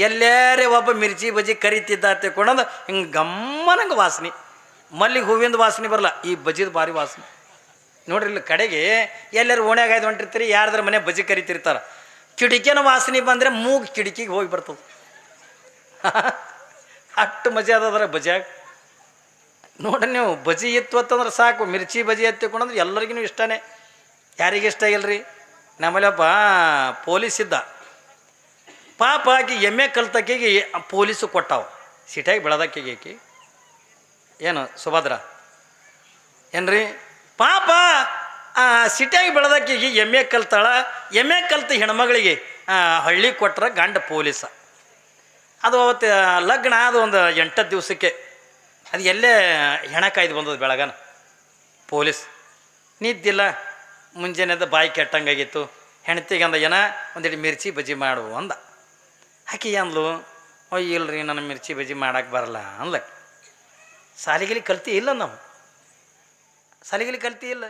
ಎಲ್ಲರೇ ಒಬ್ಬ ಮಿರ್ಚಿ ಬಜ್ಜಿ ಕರಿತಿದ್ದ ತಿಳ್ಕೊಂಡಂದು ಹಿಂಗೆ ಗಮ್ಮನಂಗೆ ವಾಸನೆ. ಮಲ್ಲಿಗೆ ಹೂವಿಂದ ವಾಸನೆ ಬರಲ್ಲ, ಈ ಬಜ್ಜಿದ ಭಾರಿ ವಾಸನೆ ನೋಡ್ರಿ. ಇಲ್ಲಿ ಕಡೆಗೆ ಎಲ್ಲರೂ ಓಣ್ಯಾಗ ಆಯ್ದು ಹೊಂಟಿರ್ತೀರಿ, ಯಾರ್ದಾರ ಮನೆ ಬಜ್ಜಿ ಕರಿತಿರ್ತಾರೆ, ಕಿಟಕಿನ ವಾಸನೆ ಬಂದರೆ ಮೂಗು ಕಿಟಕಿಗೆ ಹೋಗಿ ಬರ್ತದೆ. ಅಷ್ಟು ಮಜಾ ಅದರ ಬಜ್ಜಿಯಾಗ. ನೋಡ್ರಿ ನೀವು ಬಜ್ಜಿ ಇತ್ತು ಅಂತಂದ್ರೆ ಸಾಕು, ಮಿರ್ಚಿ ಬಜ್ಜಿ ಎತ್ತಿಕೊಂಡ್ರೆ ಎಲ್ಲರಿಗೂ ಇಷ್ಟನೇ. ಯಾರಿಗೆ ಇಷ್ಟ ಇಲ್ಲರಿ? ನಮ್ಮಲ್ಲಿ ಒಬ್ಬ ಪೊಲೀಸ್ ಇದ್ದ, ಪಾಪ ಆಕಿ ಎಮ್ಮೆ ಕಲ್ತಕ್ಕಿಗೆ ಪೊಲೀಸು ಕೊಟ್ಟಾವ, ಸಿಟಿಯಾಗಿ ಬೆಳೆದಕ್ಕಿಗೆ ಆಕಿ ಏನು ಸುಭದ್ರ ಏನ್ರಿ ಪಾಪ ಸಿಟಿಯಾಗಿ ಬೆಳೆದಕ್ಕಿಗೆ ಎಮ್ಮೆ ಕಲ್ತಾಳ. ಎಮ್ಮೆ ಕಲ್ತ ಹೆಣ್ಮಗಳಿಗೆ ಹಳ್ಳಿ ಕೊಟ್ರ ಗಂಡ ಪೊಲೀಸ. ಅದು ಅವತ್ತು ಲಗ್ನ ಅದು ಒಂದು 8 ದಿವಸಕ್ಕೆ ಅದು ಎಲ್ಲೇ ಹೆಣ ಕಾಯ್ದು ಬಂದದ್ದು ಬೆಳಗನ. ಪೊಲೀಸ್ ನಿದ್ದಿಲ್ಲ, ಮುಂಜಾನೆದ ಬಾಯಿ ಕೆಟ್ಟಂಗಾಗಿತ್ತು. ಹೆಣ್ತಿಗೆ ಅಂದ ಏನ ಒಂದಿಟ್ಟು ಮಿರ್ಚಿ ಬಜ್ಜಿ ಮಾಡು ಅಂದ. ಆಕಿ ಅಂದ್ಲು, ಅಯ್ಯ ಇಲ್ರಿ ನನ್ನ ಮಿರ್ಚಿ ಬಜ್ಜಿ ಮಾಡಕ್ಕೆ ಬರಲ್ಲ ಅಂದ್ಲಕ್ಕೆ. ಸಾಲಿಗಿಲಿ ಕಲ್ತಿ ಇಲ್ಲ, ನಾವು ಸಾಲಿಗಿಲಿ ಕಲ್ತಿ ಇಲ್ಲ.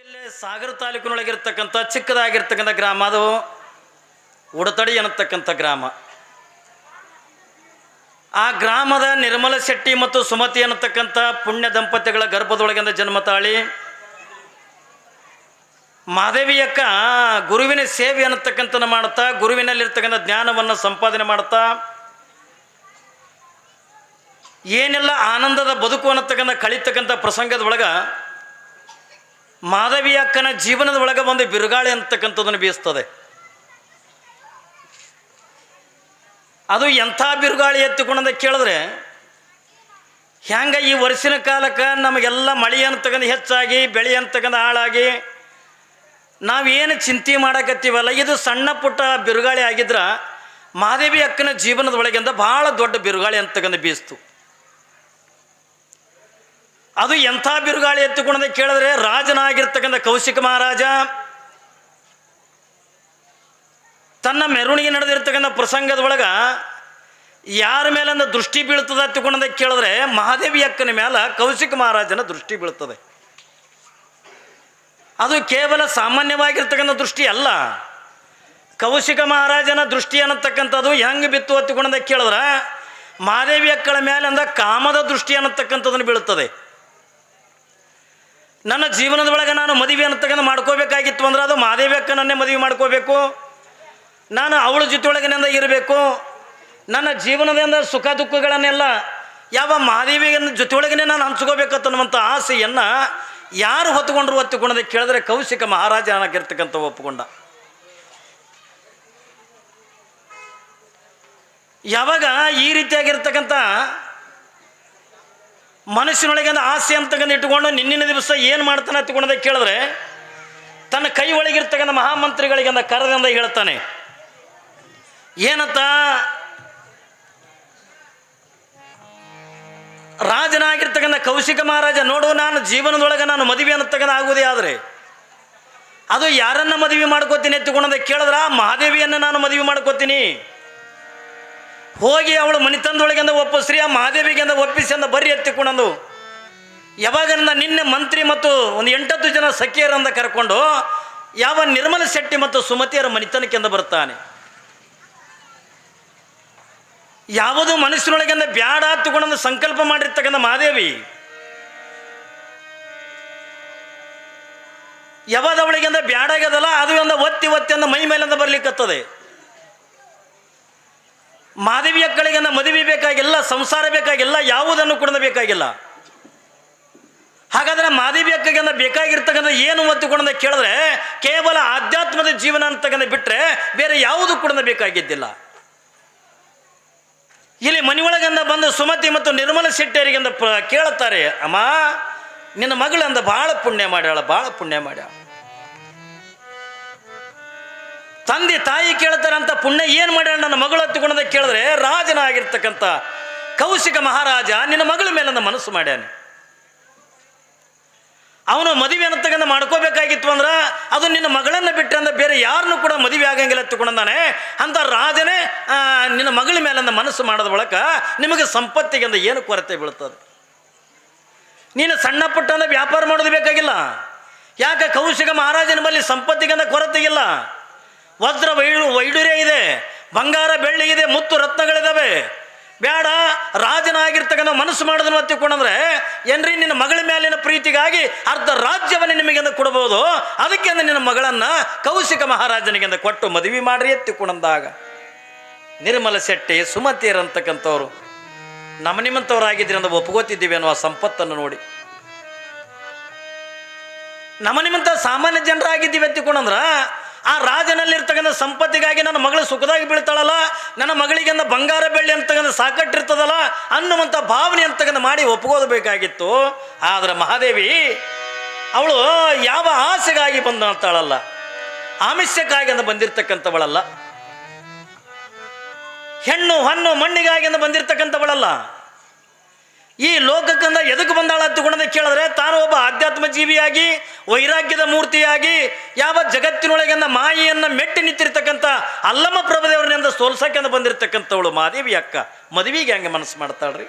ಇಲ್ಲೇ ಸಾಗರ ತಾಲೂಕಿನೊಳಗಿರ್ತಕ್ಕಂಥ ಚಿಕ್ಕದಾಗಿರ್ತಕ್ಕಂಥ ಗ್ರಾಮ ಅದು ಉಡತಡಿ ಅನ್ನತಕ್ಕಂಥ ಗ್ರಾಮ. ಆ ಗ್ರಾಮದ ನಿರ್ಮಲ ಶೆಟ್ಟಿ ಮತ್ತು ಸುಮತಿ ಅನ್ನತಕ್ಕಂಥ ಪುಣ್ಯ ದಂಪತಿಗಳ ಗರ್ಭದೊಳಗಿಂದ ಜನ್ಮ ತಾಳಿ ಮಾದೇವಿಯಕ್ಕ ಗುರುವಿನ ಸೇವೆ ಅನ್ನತಕ್ಕಂಥ ಮಾಡುತ್ತಾ, ಗುರುವಿನಲ್ಲಿರ್ತಕ್ಕಂಥ ಜ್ಞಾನವನ್ನು ಸಂಪಾದನೆ ಮಾಡುತ್ತಾ, ಏನೆಲ್ಲ ಆನಂದದ ಬದುಕು ಅನ್ನತಕ್ಕಂಥ ಕಳೀತಕ್ಕಂಥ ಪ್ರಸಂಗದ ಒಳಗೆ ಮಾಧವಿಯಕ್ಕನ ಜೀವನದ ಒಳಗೆ ಒಂದು ಬಿರುಗಾಳಿ ಅಂತಕ್ಕಂಥದ್ದನ್ನು ಬೀಸ್ತದೆ. ಅದು ಎಂಥ ಬಿರುಗಾಳಿ ಎತ್ತಿಕೊಂಡಂತ ಕೇಳಿದ್ರೆ, ಹೆಂಗೆ ಈ ವರ್ಷಿನ ಕಾಲಕ್ಕೆ ನಮಗೆಲ್ಲ ಮಳೆ ಅಂತಕ್ಕಂಥ ಹೆಚ್ಚಾಗಿ, ಬೆಳೆ ಅಂತಕ್ಕಂಥ ಹಾಳಾಗಿ ನಾವೇನು ಚಿಂತೆ ಮಾಡಕತ್ತೀವಲ್ಲ, ಇದು ಸಣ್ಣ ಪುಟ್ಟ ಬಿರುಗಾಳಿ ಆಗಿದ್ರೆ ಮಾದೇವಿ ಅಕ್ಕನ ಜೀವನದ ಒಳಗಿಂದ ಭಾಳ ದೊಡ್ಡ ಬಿರುಗಾಳಿ ಅಂತಕ್ಕಂಥ ಬೀಸ್ತು. ಅದು ಎಂಥ ಬಿರುಗಾಳಿ ಎತ್ತಿಕೊಂಡಂತ ಕೇಳಿದ್ರೆ, ರಾಜನಾಗಿರ್ತಕ್ಕಂಥ ಕೌಶಿಕ ಮಹಾರಾಜ ತನ್ನ ಮೆರವಣಿಗೆ ನಡೆದಿರ್ತಕ್ಕಂಥ ಪ್ರಸಂಗದ ಒಳಗೆ ಯಾರ ಮೇಲಂದ ದೃಷ್ಟಿ ಬೀಳ್ತದೆ ಹತ್ತಿಕೊಂಡಂತ ಕೇಳಿದ್ರೆ, ಮಹಾದೇವಿ ಅಕ್ಕನ ಮೇಲೆ ಕೌಶಿಕ ಮಹಾರಾಜನ ದೃಷ್ಟಿ ಬೀಳ್ತದೆ. ಅದು ಕೇವಲ ಸಾಮಾನ್ಯವಾಗಿರ್ತಕ್ಕಂಥ ದೃಷ್ಟಿ ಅಲ್ಲ. ಕೌಶಿಕ ಮಹಾರಾಜನ ದೃಷ್ಟಿ ಅನ್ನತಕ್ಕಂಥದ್ದು ಹೆಂಗೆ ಬಿತ್ತು ಹತ್ತಿಕೊಂಡಂತ ಕೇಳಿದ್ರೆ, ಮಹಾದೇವಿ ಅಕ್ಕಳ ಮೇಲೆ ಅಂದ ಕಾಮದ ದೃಷ್ಟಿ ಅನ್ನತಕ್ಕಂಥದ್ದನ್ನು ಬೀಳುತ್ತದೆ. ನನ್ನ ಜೀವನದ ಒಳಗೆ ನಾನು ಮದುವೆ ಅನ್ನತಕ್ಕಂಥ ಮಾಡ್ಕೋಬೇಕಾಗಿತ್ತು ಅಂದ್ರೆ ಅದು ಮಹಾದೇವಿ ಅಕ್ಕನನ್ನೇ ಮದುವೆ ಮಾಡ್ಕೋಬೇಕು, ನಾನು ಅವಳ ಜೊತೆಯೊಳಗಿನಿಂದ ಇರಬೇಕು, ನನ್ನ ಜೀವನದಿಂದ ಸುಖ ದುಃಖಗಳನ್ನೆಲ್ಲ ಯಾವ ಮಹಾದೇವಿಯ ಜೊತೆಯೊಳಗೇ ನಾನು ಹಂಚ್ಕೋಬೇಕನ್ನುವಂಥ ಆಸೆಯನ್ನು ಯಾರು ಹೊತ್ತುಕೊಂಡ್ರು ಹೊತ್ತುಕೊಂಡದೆ ಕೇಳಿದ್ರೆ ಕೌಶಿಕ ಮಹಾರಾಜ ಆಗಿರ್ತಕ್ಕಂಥ ಒಪ್ಪುಕೊಂಡ. ಯಾವಾಗ ಈ ರೀತಿಯಾಗಿರ್ತಕ್ಕಂಥ ಮನಸ್ಸಿನೊಳಗೆ ಆಸೆ ಅಂತಕ್ಕಂಥ ಇಟ್ಟುಕೊಂಡು ನಿನ್ನಿನ ದಿವಸ ಏನು ಮಾಡ್ತಾನೆ ಹತ್ತಿಕೊಂಡದೆ ಕೇಳಿದ್ರೆ, ತನ್ನ ಕೈ ಒಳಗಿರ್ತಕ್ಕಂಥ ಮಹಾಮಂತ್ರಿಗಳಿಗೆ ಅಂದ ಕರೆದಿಂದ ಹೇಳ್ತಾನೆ, ಏನಂತ, ರಾಜನಾಗಿರ್ತಕ್ಕಂಥ ಕೌಶಿಕ ಮಹಾರಾಜ ನೋಡು, ನಾನು ಜೀವನದೊಳಗೆ ನಾನು ಮದುವೆ ಅನ್ನತಕ್ಕಂಥ ಆಗುವುದೇ ಆದರೆ ಅದು ಯಾರನ್ನ ಮದುವೆ ಮಾಡ್ಕೋತೀನಿ ಎತ್ತಿಕೊಂಡಂತ ಕೇಳಿದ್ರೆ, ಮಹಾದೇವಿಯನ್ನು ನಾನು ಮದುವೆ ಮಾಡ್ಕೋತೀನಿ, ಹೋಗಿ ಅವಳು ಮನಿತನದೊಳಗಿಂದ ಒಪ್ಪಿಸ್ರಿ, ಆ ಮಹಾದೇವಿಗಿಂದ ಒಪ್ಪಿಸಿ ಅಂದ ಬರ್ರಿ ಎತ್ತಿಕೊಂಡಂದು. ಯಾವಾಗಿಂದ ನಿನ್ನೆ ಮಂತ್ರಿ ಮತ್ತು ಒಂದು 8-10 ಜನ ಸಖಿಯರಿಂದ ಕರ್ಕೊಂಡು ಯಾವ ನಿರ್ಮಲ ಶೆಟ್ಟಿ ಮತ್ತು ಸುಮತಿಯರ ಮನಿತನಕ್ಕೆಂದ ಬರ್ತಾನೆ. ಯಾವುದು ಮನುಷ್ಯನೊಳಗಿಂದ ಬ್ಯಾಡ ಹತ್ತುಕೊಂಡಂದು ಸಂಕಲ್ಪ ಮಾಡಿರ್ತಕ್ಕಂಥ ಮಹಾದೇವಿ ಯಾವದವಳಿಗಿಂದ ಬ್ಯಾಡಾಗ್ಯದಲ್ಲ, ಅದು ಒಂದು ಒತ್ತಿ ಅಂದ ಮೈ ಮೇಲಿಂದ ಬರ್ಲಿಕ್ಕತ್ತದೆ. ಮಾದೇವಿ ಅಕ್ಕಳಿಗಿಂದ ಮದುವೆ ಬೇಕಾಗಿಲ್ಲ, ಸಂಸಾರ ಬೇಕಾಗಿಲ್ಲ, ಯಾವುದನ್ನು ಕೂಡ ಬೇಕಾಗಿಲ್ಲ. ಹಾಗಾದ್ರೆ ಮಾದೇವಿ ಅಕ್ಕಗಿಂದ ಬೇಕಾಗಿರ್ತಕ್ಕಂಥ ಏನು ಒತ್ತುಕೊಂಡ ಕೇಳಿದ್ರೆ, ಕೇವಲ ಆಧ್ಯಾತ್ಮದ ಜೀವನ ಅಂತಕ್ಕಂಥ ಬಿಟ್ಟರೆ ಬೇರೆ ಯಾವುದು ಕೂಡ ಬೇಕಾಗಿದ್ದಿಲ್ಲ. ಇಲ್ಲಿ ಮನೆಯೊಳಗಿಂದ ಬಂದು ಸುಮತಿ ಮತ್ತು ನಿರ್ಮಲ ಶೆಟ್ಟಿಯರಿಗಿಂದ ಕೇಳುತ್ತಾರೆ, ಅಮ್ಮ ನಿನ್ನ ಮಗಳಂದ ಭಾಳ ಪುಣ್ಯ ಮಾಡ್ಯಾಳ, ಭಾಳ ಪುಣ್ಯ ಮಾಡ್ಯಾಳ. ತಂದೆ ತಾಯಿ ಕೇಳ್ತಾರಂತ ಪುಣ್ಯ ಏನು ಮಾಡ್ಯಾಳ ನನ್ನ ಮಗಳು ಹತ್ತಿಕೊಂಡ ಕೇಳಿದ್ರೆ, ರಾಜನಾಗಿರ್ತಕ್ಕಂಥ ಕೌಶಿಕ ಮಹಾರಾಜ ನಿನ್ನ ಮಗಳ ಮೇಲಂದ ಮನಸ್ಸು ಮಾಡ್ಯಾನೆ. ಅವನು ಮದುವೆ ಅನ್ನತಕ್ಕಂಥ ಮಾಡ್ಕೋಬೇಕಾಗಿತ್ತು ಅಂದ್ರೆ ಅದು ನಿನ್ನ ಮಗಳನ್ನು ಬಿಟ್ಟರೆ ಅಂದ್ರೆ ಬೇರೆ ಯಾರನ್ನೂ ಕೂಡ ಮದುವೆ ಆಗಂಗಿಲ್ಲ ಹತ್ತಿಕೊಂಡಾನೆ ಅಂತ ರಾಜನೇ ನಿನ್ನ ಮಗಳ ಮೇಲಂದ ಮನಸ್ಸು ಮಾಡೋದ ಬಳಕ ನಿಮಗೆ ಸಂಪತ್ತಿಗಿಂದ ಏನು ಕೊರತೆ ಬೀಳ್ತದೆ. ನೀನು ಸಣ್ಣ ಪುಟ್ಟಂದ ವ್ಯಾಪಾರ ಮಾಡೋದು ಬೇಕಾಗಿಲ್ಲ. ಯಾಕೆ ಕೌಶಿಕ ಮಹಾರಾಜನ ಬಳಿ ಸಂಪತ್ತಿಗಿಂದ ಕೊರತೆಗಿಲ್ಲ, ವಜ್ರ ವೈಡೂರ್ಯ ಇದೆ, ಬಂಗಾರ ಬೆಳ್ಳಿ ಇದೆ, ಮುತ್ತು ರತ್ನಗಳಿದ್ದಾವೆ, ಬೇಡ ರಾಜನಾಗಿರ್ತಕ್ಕಂಥ ಮನಸ್ಸು ಮಾಡೋದನ್ನು ತಿಳ್ಕೊಂಡ್ರೆ ಏನ್ರಿ ನಿನ್ನ ಮಗಳ ಮೇಲಿನ ಪ್ರೀತಿಗಾಗಿ ಅರ್ಧ ರಾಜ್ಯವನ್ನು ನಿಮಗೆಂದು ಕೊಡಬಹುದು, ಅದಕ್ಕೆ ನಿನ್ನ ಮಗಳನ್ನು ಕೌಶಿಕ ಮಹಾರಾಜನಿಗೆಂದು ಕೊಟ್ಟು ಮದುವೆ ಮಾಡ್ರಿ ಎತ್ತಿಕೊಂಡಂದಾಗ ನಿರ್ಮಲ ಶೆಟ್ಟಿ ಸುಮತಿಯರಂತಕ್ಕಂಥವ್ರು ನಮ್ಮ ನಿಮ್ಮಂಥವ್ರಾಗಿದ್ದೀರಿ ಅಂತ ಒಪ್ಕೋತಿದ್ದೀವಿ ಅನ್ನೋ ಸಂಪತ್ತನ್ನು ನೋಡಿ ನಮ್ಮ ನಿಮ್ಮಂಥ ಸಾಮಾನ್ಯ ಜನರಾಗಿದ್ದೀವಿ ಎತ್ತಿಕೊಂಡ್ರ ಆ ರಾಜನಲ್ಲಿರ್ತಕ್ಕಂಥ ಸಂಪತ್ತಿಗಾಗಿ ನನ್ನ ಮಗಳು ಸುಖದಾಗಿ ಬೀಳ್ತಾಳಲ್ಲ, ನನ್ನ ಮಗಳಿಗೆ ಬಂಗಾರ ಬೆಳ್ಳಿ ಅಂತಕ್ಕಂಥ ಸಾಕಟ್ಟಿರ್ತದಲ್ಲ ಅನ್ನುವಂಥ ಭಾವನೆ ಅಂತಕ್ಕಂಥ ಮಾಡಿ ಒಪ್ಕೋದು ಬೇಕಾಗಿತ್ತು. ಆದರೆ ಮಹಾದೇವಿ ಅವಳು ಯಾವ ಆಸೆಗಾಗಿ ಬಂದಂತಾಳಲ್ಲ, ಆಮಿಷಕ್ಕಾಗಿ ಅಂತ ಬಂದಿರತಕ್ಕಂಥವಳಲ್ಲ, ಹೆಣ್ಣು ಹಣ್ಣು ಮಣ್ಣಿಗಾಗಿ ಅಂತ ಬಂದಿರತಕ್ಕಂಥವಳಲ್ಲ. ಈ ಲೋಕಕ್ಕಂದ ಎದಕ್ಕೆ ಬಂದಾಳ ಹತ್ತುಕೊಂಡಂತ ಕೇಳಿದ್ರೆ ತಾನು ಒಬ್ಬ ಆಧ್ಯಾತ್ಮ ಜೀವಿಯಾಗಿ ವೈರಾಗ್ಯದ ಮೂರ್ತಿಯಾಗಿ ಯಾವ ಜಗತ್ತಿನೊಳಗೆಂದ ಮಾಯೆಯನ್ನು ಮೆಟ್ಟಿ ನಿಂತಿರ್ತಕ್ಕಂಥ ಅಲ್ಲಮ್ಮ ಪ್ರಭುದೇವರನಿಂದ ಸೋಲ್ಸಕ್ಕೆಂದು ಬಂದಿರತಕ್ಕಂಥವಳು ಮಾದೇವಿ ಅಕ್ಕ ಮದುವೆಗೆ ಹೆಂಗೆ ಮನಸ್ಸು ಮಾಡ್ತಾಳ್ರಿ?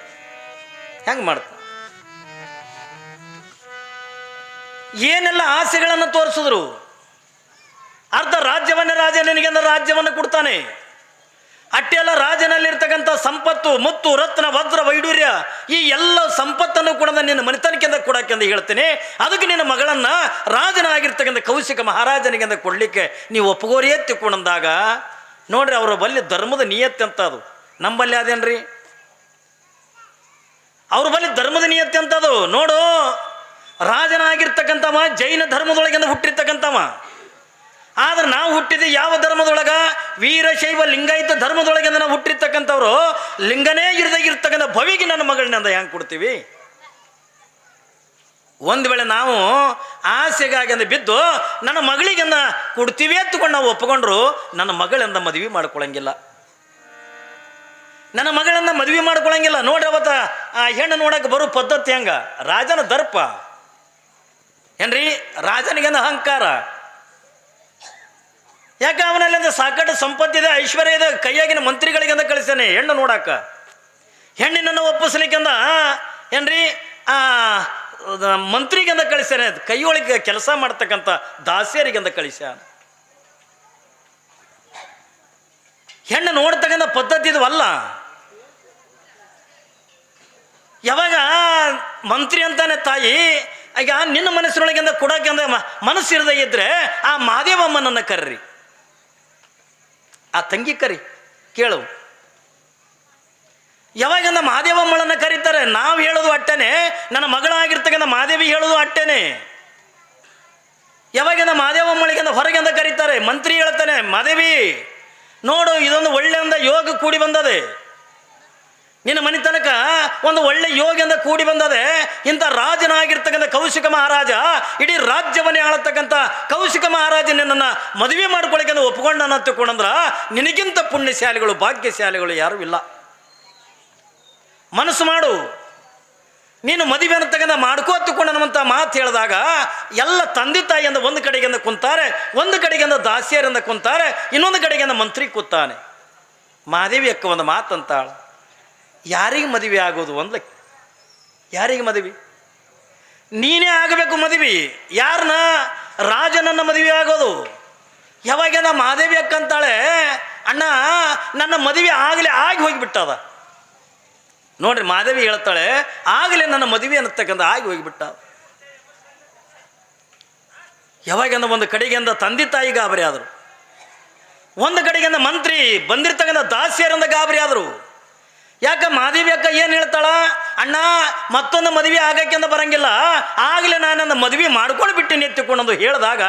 ಹೆಂಗೆ ಮಾಡ್ತಾಳ? ಏನೆಲ್ಲ ಆಸೆಗಳನ್ನು ತೋರಿಸಿದ್ರು. ಅರ್ಧ ರಾಜ್ಯವನ್ನೇ ರಾಜ ನಿನಗೆಂದ ರಾಜ್ಯವನ್ನು ಕೊಡ್ತಾನೆ. ಅಟ್ಟೆಲ್ಲ ರಾಜನಲ್ಲಿರ್ತಕ್ಕಂಥ ಸಂಪತ್ತು, ಮುತ್ತು, ರತ್ನ, ವಜ್ರ, ವೈಡೂರ್ಯ ಈ ಎಲ್ಲ ಸಂಪತ್ತನ್ನು ಕೂಡ ನಿನ್ನ ಮನೆತನಕ್ಕಿಂತ ಕೊಡಕ್ಕೆಂದು ಹೇಳ್ತೇನೆ. ಅದಕ್ಕೆ ನಿನ್ನ ಮಗಳನ್ನ ರಾಜನಾಗಿರ್ತಕ್ಕಂಥ ಕೌಶಿಕ ಮಹಾರಾಜನಿಗೆಂದ ಕೊಡ್ಲಿಕ್ಕೆ ನೀವು ಒಪ್ಪಗೋರಿ ಎತ್ತಿಕೊಂಡಂದಾಗ ನೋಡ್ರಿ ಅವರ ಬಲ್ಲಿ ಧರ್ಮದ ನಿಯತ್ತೆ ಅಂತ ಅದು. ನಂಬಲ್ಲಿ ಅದೇನ್ರಿ ಅವ್ರ ಬಲ್ಲಿ ಧರ್ಮದ ನಿಯತ್ತೆ ಅಂತದು. ನೋಡು, ರಾಜನಾಗಿರ್ತಕ್ಕಂಥವ ಜೈನ ಧರ್ಮದೊಳಗೆಂದ ಹುಟ್ಟಿರ್ತಕ್ಕಂಥವ. ಆದ್ರೆ ನಾವು ಹುಟ್ಟಿದ ಯಾವ ಧರ್ಮದೊಳಗ? ವೀರಶೈವ ಲಿಂಗಾಯತ ಧರ್ಮದೊಳಗೆ ನಾವು ಹುಟ್ಟಿರ್ತಕ್ಕಂಥವ್ರು. ಲಿಂಗನೇ ಇರದಾಗಿರ್ತಕ್ಕಂಥ ಭವಿಗೆ ನನ್ನ ಮಗಳನ್ನ ಹೆಂಗೆ ಕೊಡ್ತೀವಿ? ಒಂದು ವೇಳೆ ನಾವು ಆಸೆಗಾಗಿ ಬಿದ್ದು ನನ್ನ ಮಗಳಿಗೆಂದ ಕೊಡ್ತೀವಿ ಎತ್ತುಕೊಂಡು ನಾವು ಒಪ್ಪಿಕೊಂಡ್ರು ನನ್ನ ಮಗಳಿಂದ ಮದುವೆ ಮಾಡ್ಕೊಳಂಗಿಲ್ಲ, ನನ್ನ ಮಗಳನ್ನ ಮದುವೆ ಮಾಡ್ಕೊಳಂಗಿಲ್ಲ. ನೋಡ್ರಿ ಅವತ್ತ ಆ ಹೆಣ್ಣು ನೋಡಕ್ಕೆ ಬರೋ ಪದ್ಧತಿ ಹೆಂಗ? ರಾಜನ ದರ್ಪ ಏನ್ರಿ, ರಾಜನಿಗೆಂದ ಅಹಂಕಾರ. ಯಾಕೆ ಅವನಲ್ಲಿ ಸಾಕಷ್ಟು ಸಂಪತ್ತಿದೆ, ಐಶ್ವರ್ಯ ಇದೆ, ಕೈಯಾಗಿನ ಮಂತ್ರಿಗಳಿಗೆಂದ ಕಳಿಸ್ತಾನೆ ಹೆಣ್ಣು ನೋಡಾಕ. ಹೆಣ್ಣಿನನ್ನು ಒಪ್ಪಿಸ್ಲಿಕ್ಕೆಂದ ಏನ್ರಿ ಮಂತ್ರಿಗೆಂದ ಕಳಿಸ್ತಾನೆ, ಕೈಯೊಳಗೆ ಕೆಲಸ ಮಾಡ್ತಕ್ಕಂಥ ದಾಸಿಯರಿಗೆಂದ ಕಳಿಸ್ಯಾನ. ಹೆಣ್ಣು ನೋಡ್ತಕ್ಕಂಥ ಪದ್ಧತಿ ಇದುವಲ್ಲ. ಯಾವಾಗ ಮಂತ್ರಿ ಅಂತಾನೆ ತಾಯಿ, ಈಗ ನಿನ್ನ ಮನಸ್ಸಿನೊಳಗಿಂದ ಕೊಡೋಕೆಂದ ಮನಸ್ಸಿರದೇ ಇದ್ರೆ ಆ ಮಾದೇವಮ್ಮನನ್ನು ಕರ್ರಿ, ಆ ತಂಗಿ ಕರಿ, ಕೇಳು. ಯಾವಾಗಿಂದ ಮಾದೇವಮ್ಮಳನ್ನು ಕರೀತಾರೆ, ನಾವು ಹೇಳೋದು ಅಟ್ಟೇನೆ, ನನ್ನ ಮಗಳಾಗಿರ್ತಕ್ಕಂಥ ಮಾದೇವಿ ಹೇಳೋದು ಅಟ್ಟೇನೆ. ಯಾವಾಗಿಂದ ಮಾದೇವಮ್ಮಳಿಗೆಂದ ಹೊರಗೆಂದ ಕರೀತಾರೆ, ಮಂತ್ರಿ ಹೇಳ್ತಾನೆ, ಮಾದೇವಿ ನೋಡು ಇದೊಂದು ಒಳ್ಳೆಯಿಂದ ಯೋಗ ಕೂಡಿ ಬಂದದೆ, ನಿನ್ನ ಮನೆ ತನಕ ಒಂದು ಒಳ್ಳೆ ಯೋಗದಿಂದ ಕೂಡಿ ಬಂದದೆ. ಇಂಥ ರಾಜನಾಗಿರ್ತಕ್ಕಂಥ ಕೌಶಿಕ ಮಹಾರಾಜ, ಇಡೀ ರಾಜ್ಯವನ್ನೇ ಆಳತಕ್ಕಂಥ ಕೌಶಿಕ ಮಹಾರಾಜ ನಿನ್ನನ್ನು ಮದುವೆ ಮಾಡ್ಕೊಳಕ್ಕೆ ಒಪ್ಕೊಂಡನ ತಿಳ್ಕೊಂಡ್ರ ನಿನಗಿಂತ ಪುಣ್ಯಶಾಲಿಗಳು ಭಾಗ್ಯಶಾಲಿಗಳು ಯಾರೂ ಇಲ್ಲ. ಮನಸ್ಸು ಮಾಡು, ನೀನು ಮದುವೆ ಅಂತಕ್ಕಂಥ ಮಾಡ್ಕೋತುಕೊಂಡನಂತ ಮಾತು ಹೇಳಿದಾಗ ಎಲ್ಲ ತಂದೆ ತಾಯಿಯಿಂದ ಒಂದು ಕಡೆಗಿಂದ ಕುಂತಾರೆ, ಒಂದು ಕಡೆಗಿಂದ ದಾಸಿಯರಿಂದ ಕುಂತಾರೆ, ಇನ್ನೊಂದು ಕಡೆಗಿಂದ ಮಂತ್ರಿ ಕೂತಾನೆ. ಮಾದೇವಿ ಅಕ್ಕ ಒಂದು ಮಾತಂತಾಳ, ಯಾರಿಗೆ ಮದುವೆ ಆಗೋದು ಅಂದ್ಲ, ಯಾರಿಗೆ ಮದುವೆ? ನೀನೇ ಆಗಬೇಕು ಮದುವೆ. ಯಾರನ್ನ? ರಾಜನನ್ನ ಮದುವೆ ಆಗೋದು. ಯಾವಾಗ ಮಾದೇವಿ ಅಕ್ಕ ಅಂತಾಳೆ, ಅಣ್ಣ ನನ್ನ ಮದುವೆ ಆಗಲೇ ಆಗಿ ಹೋಗಿಬಿಟ್ಟದ. ನೋಡ್ರಿ ಮಾದೇವಿ ಹೇಳ್ತಾಳೆ, ಆಗಲೇ ನನ್ನ ಮದುವೆ ಅನ್ನತಕ್ಕಂಥ ಆಗಿ ಹೋಗಿಬಿಟ್ಟ. ಯಾವಾಗಿಂದ ಒಂದು ಕಡೆಗಿಂದ ತಂದೆ ತಾಯಿ ಗಾಬರಿ ಆದರು, ಒಂದು ಕಡೆಗಿಂದ ಮಂತ್ರಿ ಬಂದಿರ್ತಕ್ಕಂಥ ದಾಸಿಯರಿಂದ ಗಾಬರಿ ಆದರು. ಯಾಕೆ ಮಾದೇವಿ ಅಕ್ಕ ಏನು ಹೇಳ್ತಾಳ, ಅಣ್ಣ ಮತ್ತೊಂದು ಮದುವೆ ಆಗಕ್ಕೆಂದ ಬರಂಗಿಲ್ಲ, ಆಗಲೇ ನಾನು ನನ್ನ ಮದುವೆ ಮಾಡ್ಕೊಂಡು ಬಿಟ್ಟಿನಿ ಎತ್ತಿಕೊಂಡಂದು ಹೇಳಿದಾಗ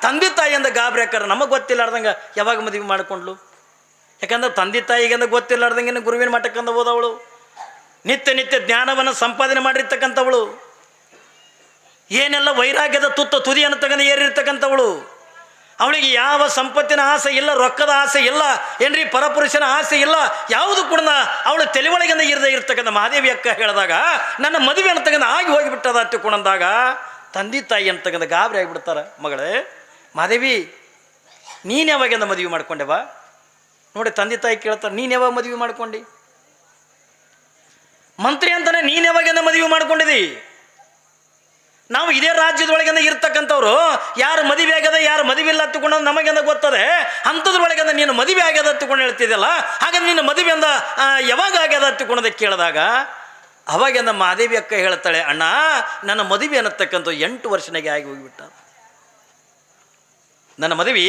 ತಂದೆ ತಾಯಿಯಿಂದ ಗಾಬರಿ ಅಕ್ಕಾರ. ನಮಗೆ ಗೊತ್ತಿಲ್ಲಾರ್ದಂಗೆ ಯಾವಾಗ ಮದುವೆ ಮಾಡಿಕೊಂಡ್ಲು? ಯಾಕಂದ್ರೆ ತಂದೆ ತಾಯಿಗೆಂದ ಗೊತ್ತಿಲ್ಲಾರ್ದಂಗೆ ಗುರುವಿನ ಮಠಕ್ಕಂದ ಹೋದವಳು, ನಿತ್ಯ ನಿತ್ಯ ಜ್ಞಾನವನ್ನು ಸಂಪಾದನೆ ಮಾಡಿರ್ತಕ್ಕಂಥವಳು, ಏನೆಲ್ಲ ವೈರಾಗ್ಯದ ತುದಿಯನ್ನು ತಗೊಂಡು ಏರಿರ್ತಕ್ಕಂಥವಳು. ಅವಳಿಗೆ ಯಾವ ಸಂಪತ್ತಿನ ಆಸೆ ಇಲ್ಲ, ರೊಕ್ಕದ ಆಸೆ ಇಲ್ಲ, ಏನ್ರಿ ಪರಪುರುಷನ ಆಸೆ ಇಲ್ಲ, ಯಾವುದು ಕೂಡ ಅವಳು ತಲೆಯೊಳಗಿಂದ ಇರದೇ ಇರ್ತಕ್ಕಂಥ ಮಾದೇವಿ ಅಕ್ಕ ಹೇಳಿದಾಗ ನನ್ನ ಮದುವೆ ಅಂತಕ್ಕಂಥ ಆಗಿ ಹೋಗಿಬಿಟ್ಟದ ತಿಳ್ಕೊಂಡಂದಾಗ ತಂದೆ ತಾಯಿ ಅಂತಕ್ಕಂಥ ಗಾಬರಿ ಆಗಿಬಿಡ್ತಾರೆ. ಮಗಳೇ ಮಾದೇವಿ ನೀನು ಯಾವಾಗಿಂದ ಮದುವೆ ಮಾಡ್ಕೊಂಡೆವಾ? ನೋಡಿ ತಂದೆ ತಾಯಿ ಕೇಳ್ತಾರೆ, ನೀನು ಯಾವಾಗ ಮದುವೆ ಮಾಡ್ಕೊಂಡು? ಮಂತ್ರಿ ಅಂತಾನೆ ನೀನು ಯಾವಾಗಿಂದ ಮದುವೆ ಮಾಡ್ಕೊಂಡಿದ್ದಿ? ನಾವು ಇದೇ ರಾಜ್ಯದೊಳಗಿಂದ ಇರ್ತಕ್ಕಂಥವ್ರು ಯಾರು ಮದುವೆ ಆಗ್ಯದ ಯಾರು ಮದುವೆ ಇಲ್ಲ ಹತ್ತುಕೊಂಡು ನಮಗೆಂದ ಗೊತ್ತದೆ. ಅಂಥದ್ರೊಳಗಿಂದ ನೀನು ಮದುವೆ ಆಗ್ಯದ ಹತ್ತುಕೊಂಡು ಹೇಳ್ತಿದ್ದಲ್ಲ, ಹಾಗಾದ್ರೆ ನಿನ್ನ ಮದುವೆಯಿಂದ ಯಾವಾಗ ಆಗ್ಯದ ಹತ್ತುಕೊಂಡೋದಕ್ಕೆ ಕೇಳಿದಾಗ ಅವಾಗೆಂದ ಮಾದೇವಿ ಅಕ್ಕ ಹೇಳ್ತಾಳೆ, ಅಣ್ಣ ನನ್ನ ಮದುವೆ ಅನ್ನತಕ್ಕಂಥ 8 ವರ್ಷನಾಗೆ ಆಗಿ ಹೋಗಿಬಿಟ್ಟ. ನನ್ನ ಮದುವೆ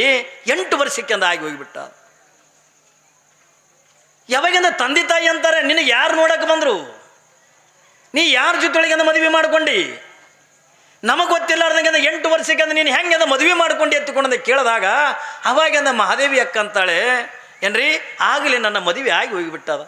8 ವರ್ಷಕ್ಕೆಂದ ಆಗಿ ಹೋಗಿಬಿಟ್ಟ. ಯಾವಾಗಿಂದ ತಂದೆ ತಾಯಿ ಅಂತಾರೆ, ನಿನಗೆ ಯಾರು ನೋಡಕ್ಕೆ ಬಂದರು, ನೀ ಯಾರ ಜೊತೆಯೊಳಗಿಂದ ಮದುವೆ ಮಾಡ್ಕೊಂಡು, ನಮಗೆ ಗೊತ್ತಿಲ್ಲಾರ್ದಂಗೆ 8 ವರ್ಷಕ್ಕೆ ನೀನು ಹೆಂಗೆ ಮದುವೆ ಮಾಡ್ಕೊಂಡು ಎತ್ತುಕೊಂಡ ಕೇಳಿದಾಗ ಅವಾಗೆಂದ ಮಹಾದೇವಿ ಅಕ್ಕ ಅಂತಾಳೆ, ಏನ್ರಿ ಆಗಲಿ ನನ್ನ ಮದುವೆ ಆಗಿ ಹೋಗಿಬಿಟ್ಟದ.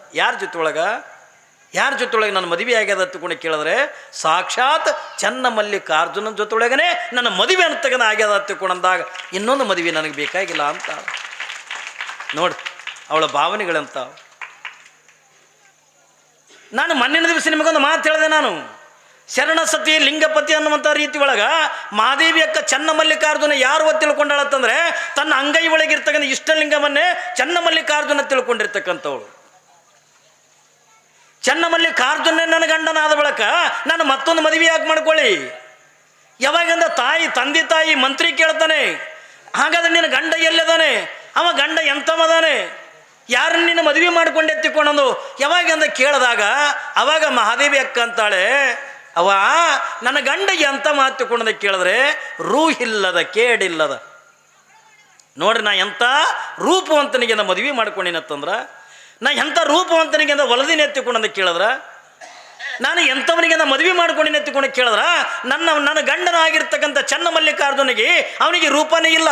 ಯಾರ ಜೊತೆಯೊಳಗೆ ನನ್ನ ಮದುವೆ ಆಗ್ಯದ ಹತ್ತುಕೊಂಡು ಕೇಳಿದ್ರೆ ಸಾಕ್ಷಾತ್ ಚನ್ನಮಲ್ಲಿಕಾರ್ಜುನನ ಜೊತೆಯೊಳಗನೆ ನನ್ನ ಮದುವೆ ಅಂತಗನ ಆಗ್ಯದ ಹತ್ತುಕೊಂಡಂದಾಗ ಇನ್ನೊಂದು ಮದುವೆ ನನಗೆ ಬೇಕಾಗಿಲ್ಲ ಅಂತ ನೋಡಿ ಅವಳ ಭಾವನೆಗಳಂತ. ನಾನು ಮೊನ್ನಿನ ದಿವಸ ನಿಮಗೊಂದು ಮಾತು ಹೇಳಿದೆ, ನಾನು ಶರಣ ಸತಿ ಲಿಂಗಪತಿ ಅನ್ನುವಂಥ ರೀತಿ ಒಳಗೆ ಮಾದೇವಿ ಅಕ್ಕ ಚನ್ನಮಲ್ಲಿಕಾರ್ಜುನ ಯಾರು ತಿಳ್ಕೊಂಡಾಳತ್ತಂದ್ರೆ ತನ್ನ ಅಂಗೈ ಒಳಗಿರ್ತಕ್ಕಂಥ ಇಷ್ಟಲಿಂಗವನ್ನೇ ಚನ್ನಮಲ್ಲಿಕಾರ್ಜುನ ತಿಳ್ಕೊಂಡಿರ್ತಕ್ಕಂಥವಳು. ಚನ್ನಮಲ್ಲಿಕಾರ್ಜುನ ನನ್ನ ಗಂಡನಾದ ಬಳಿಕ ನಾನು ಮತ್ತೊಂದು ಮದುವೆ ಯಾಕೆ ಮಾಡ್ಕೊಳ್ಳಿ? ಯಾವಾಗಿಂದ ತಂದೆ ತಾಯಿ ಮಂತ್ರಿ ಕೇಳ್ತಾನೆ, ಹಾಗಾದ್ರೆ ನಿನ್ನ ಗಂಡ ಎಲ್ಲದಾನೆ, ಅವ ಗಂಡ ಎಂಥವದಾನೆ, ಯಾರನ್ನ ನಿನ್ನ ಮದುವೆ ಮಾಡ್ಕೊಂಡು ಎತ್ತಿಕೊಂಡಂದು ಯಾವಾಗಿಂದ ಕೇಳಿದಾಗ ಅವಾಗ ಮಹಾದೇವಿ ಅಕ್ಕ ಅಂತಾಳೆ, ಅವ ನನ್ನ ಗಂಡ ಎಂತ ಮಾತುಕೊಂಡದ ಕೇಳಿದ್ರೆ ರೂಹಿಲ್ಲದ ಕೇಡಿಲ್ಲದ. ನೋಡ್ರಿ, ನಾ ಎಂಥ ರೂಪವಂತನಿಗೆ ಮದುವೆ ಮಾಡ್ಕೊಂಡಿನತ್ತಂದ್ರ, ನಾ ಎಂಥ ರೂಪವಂತನಿಗೆ ಹೊಲದಿನ ಎತ್ತಿಕೊಂಡಂದ ಕೇಳಿದ್ರ, ನಾನು ಎಂಥವನಿಗೆ ಮದುವೆ ಮಾಡ್ಕೊಂಡಿನ ಎತ್ತಿಕೊಂಡು ಕೇಳಿದ್ರ ನನ್ನ ಗಂಡನಾಗಿರ್ತಕ್ಕಂಥ ಚನ್ನಮಲ್ಲಿಕಾರ್ಜುನಿಗೆ ಅವನಿಗೆ ರೂಪನೇ ಇಲ್ಲ,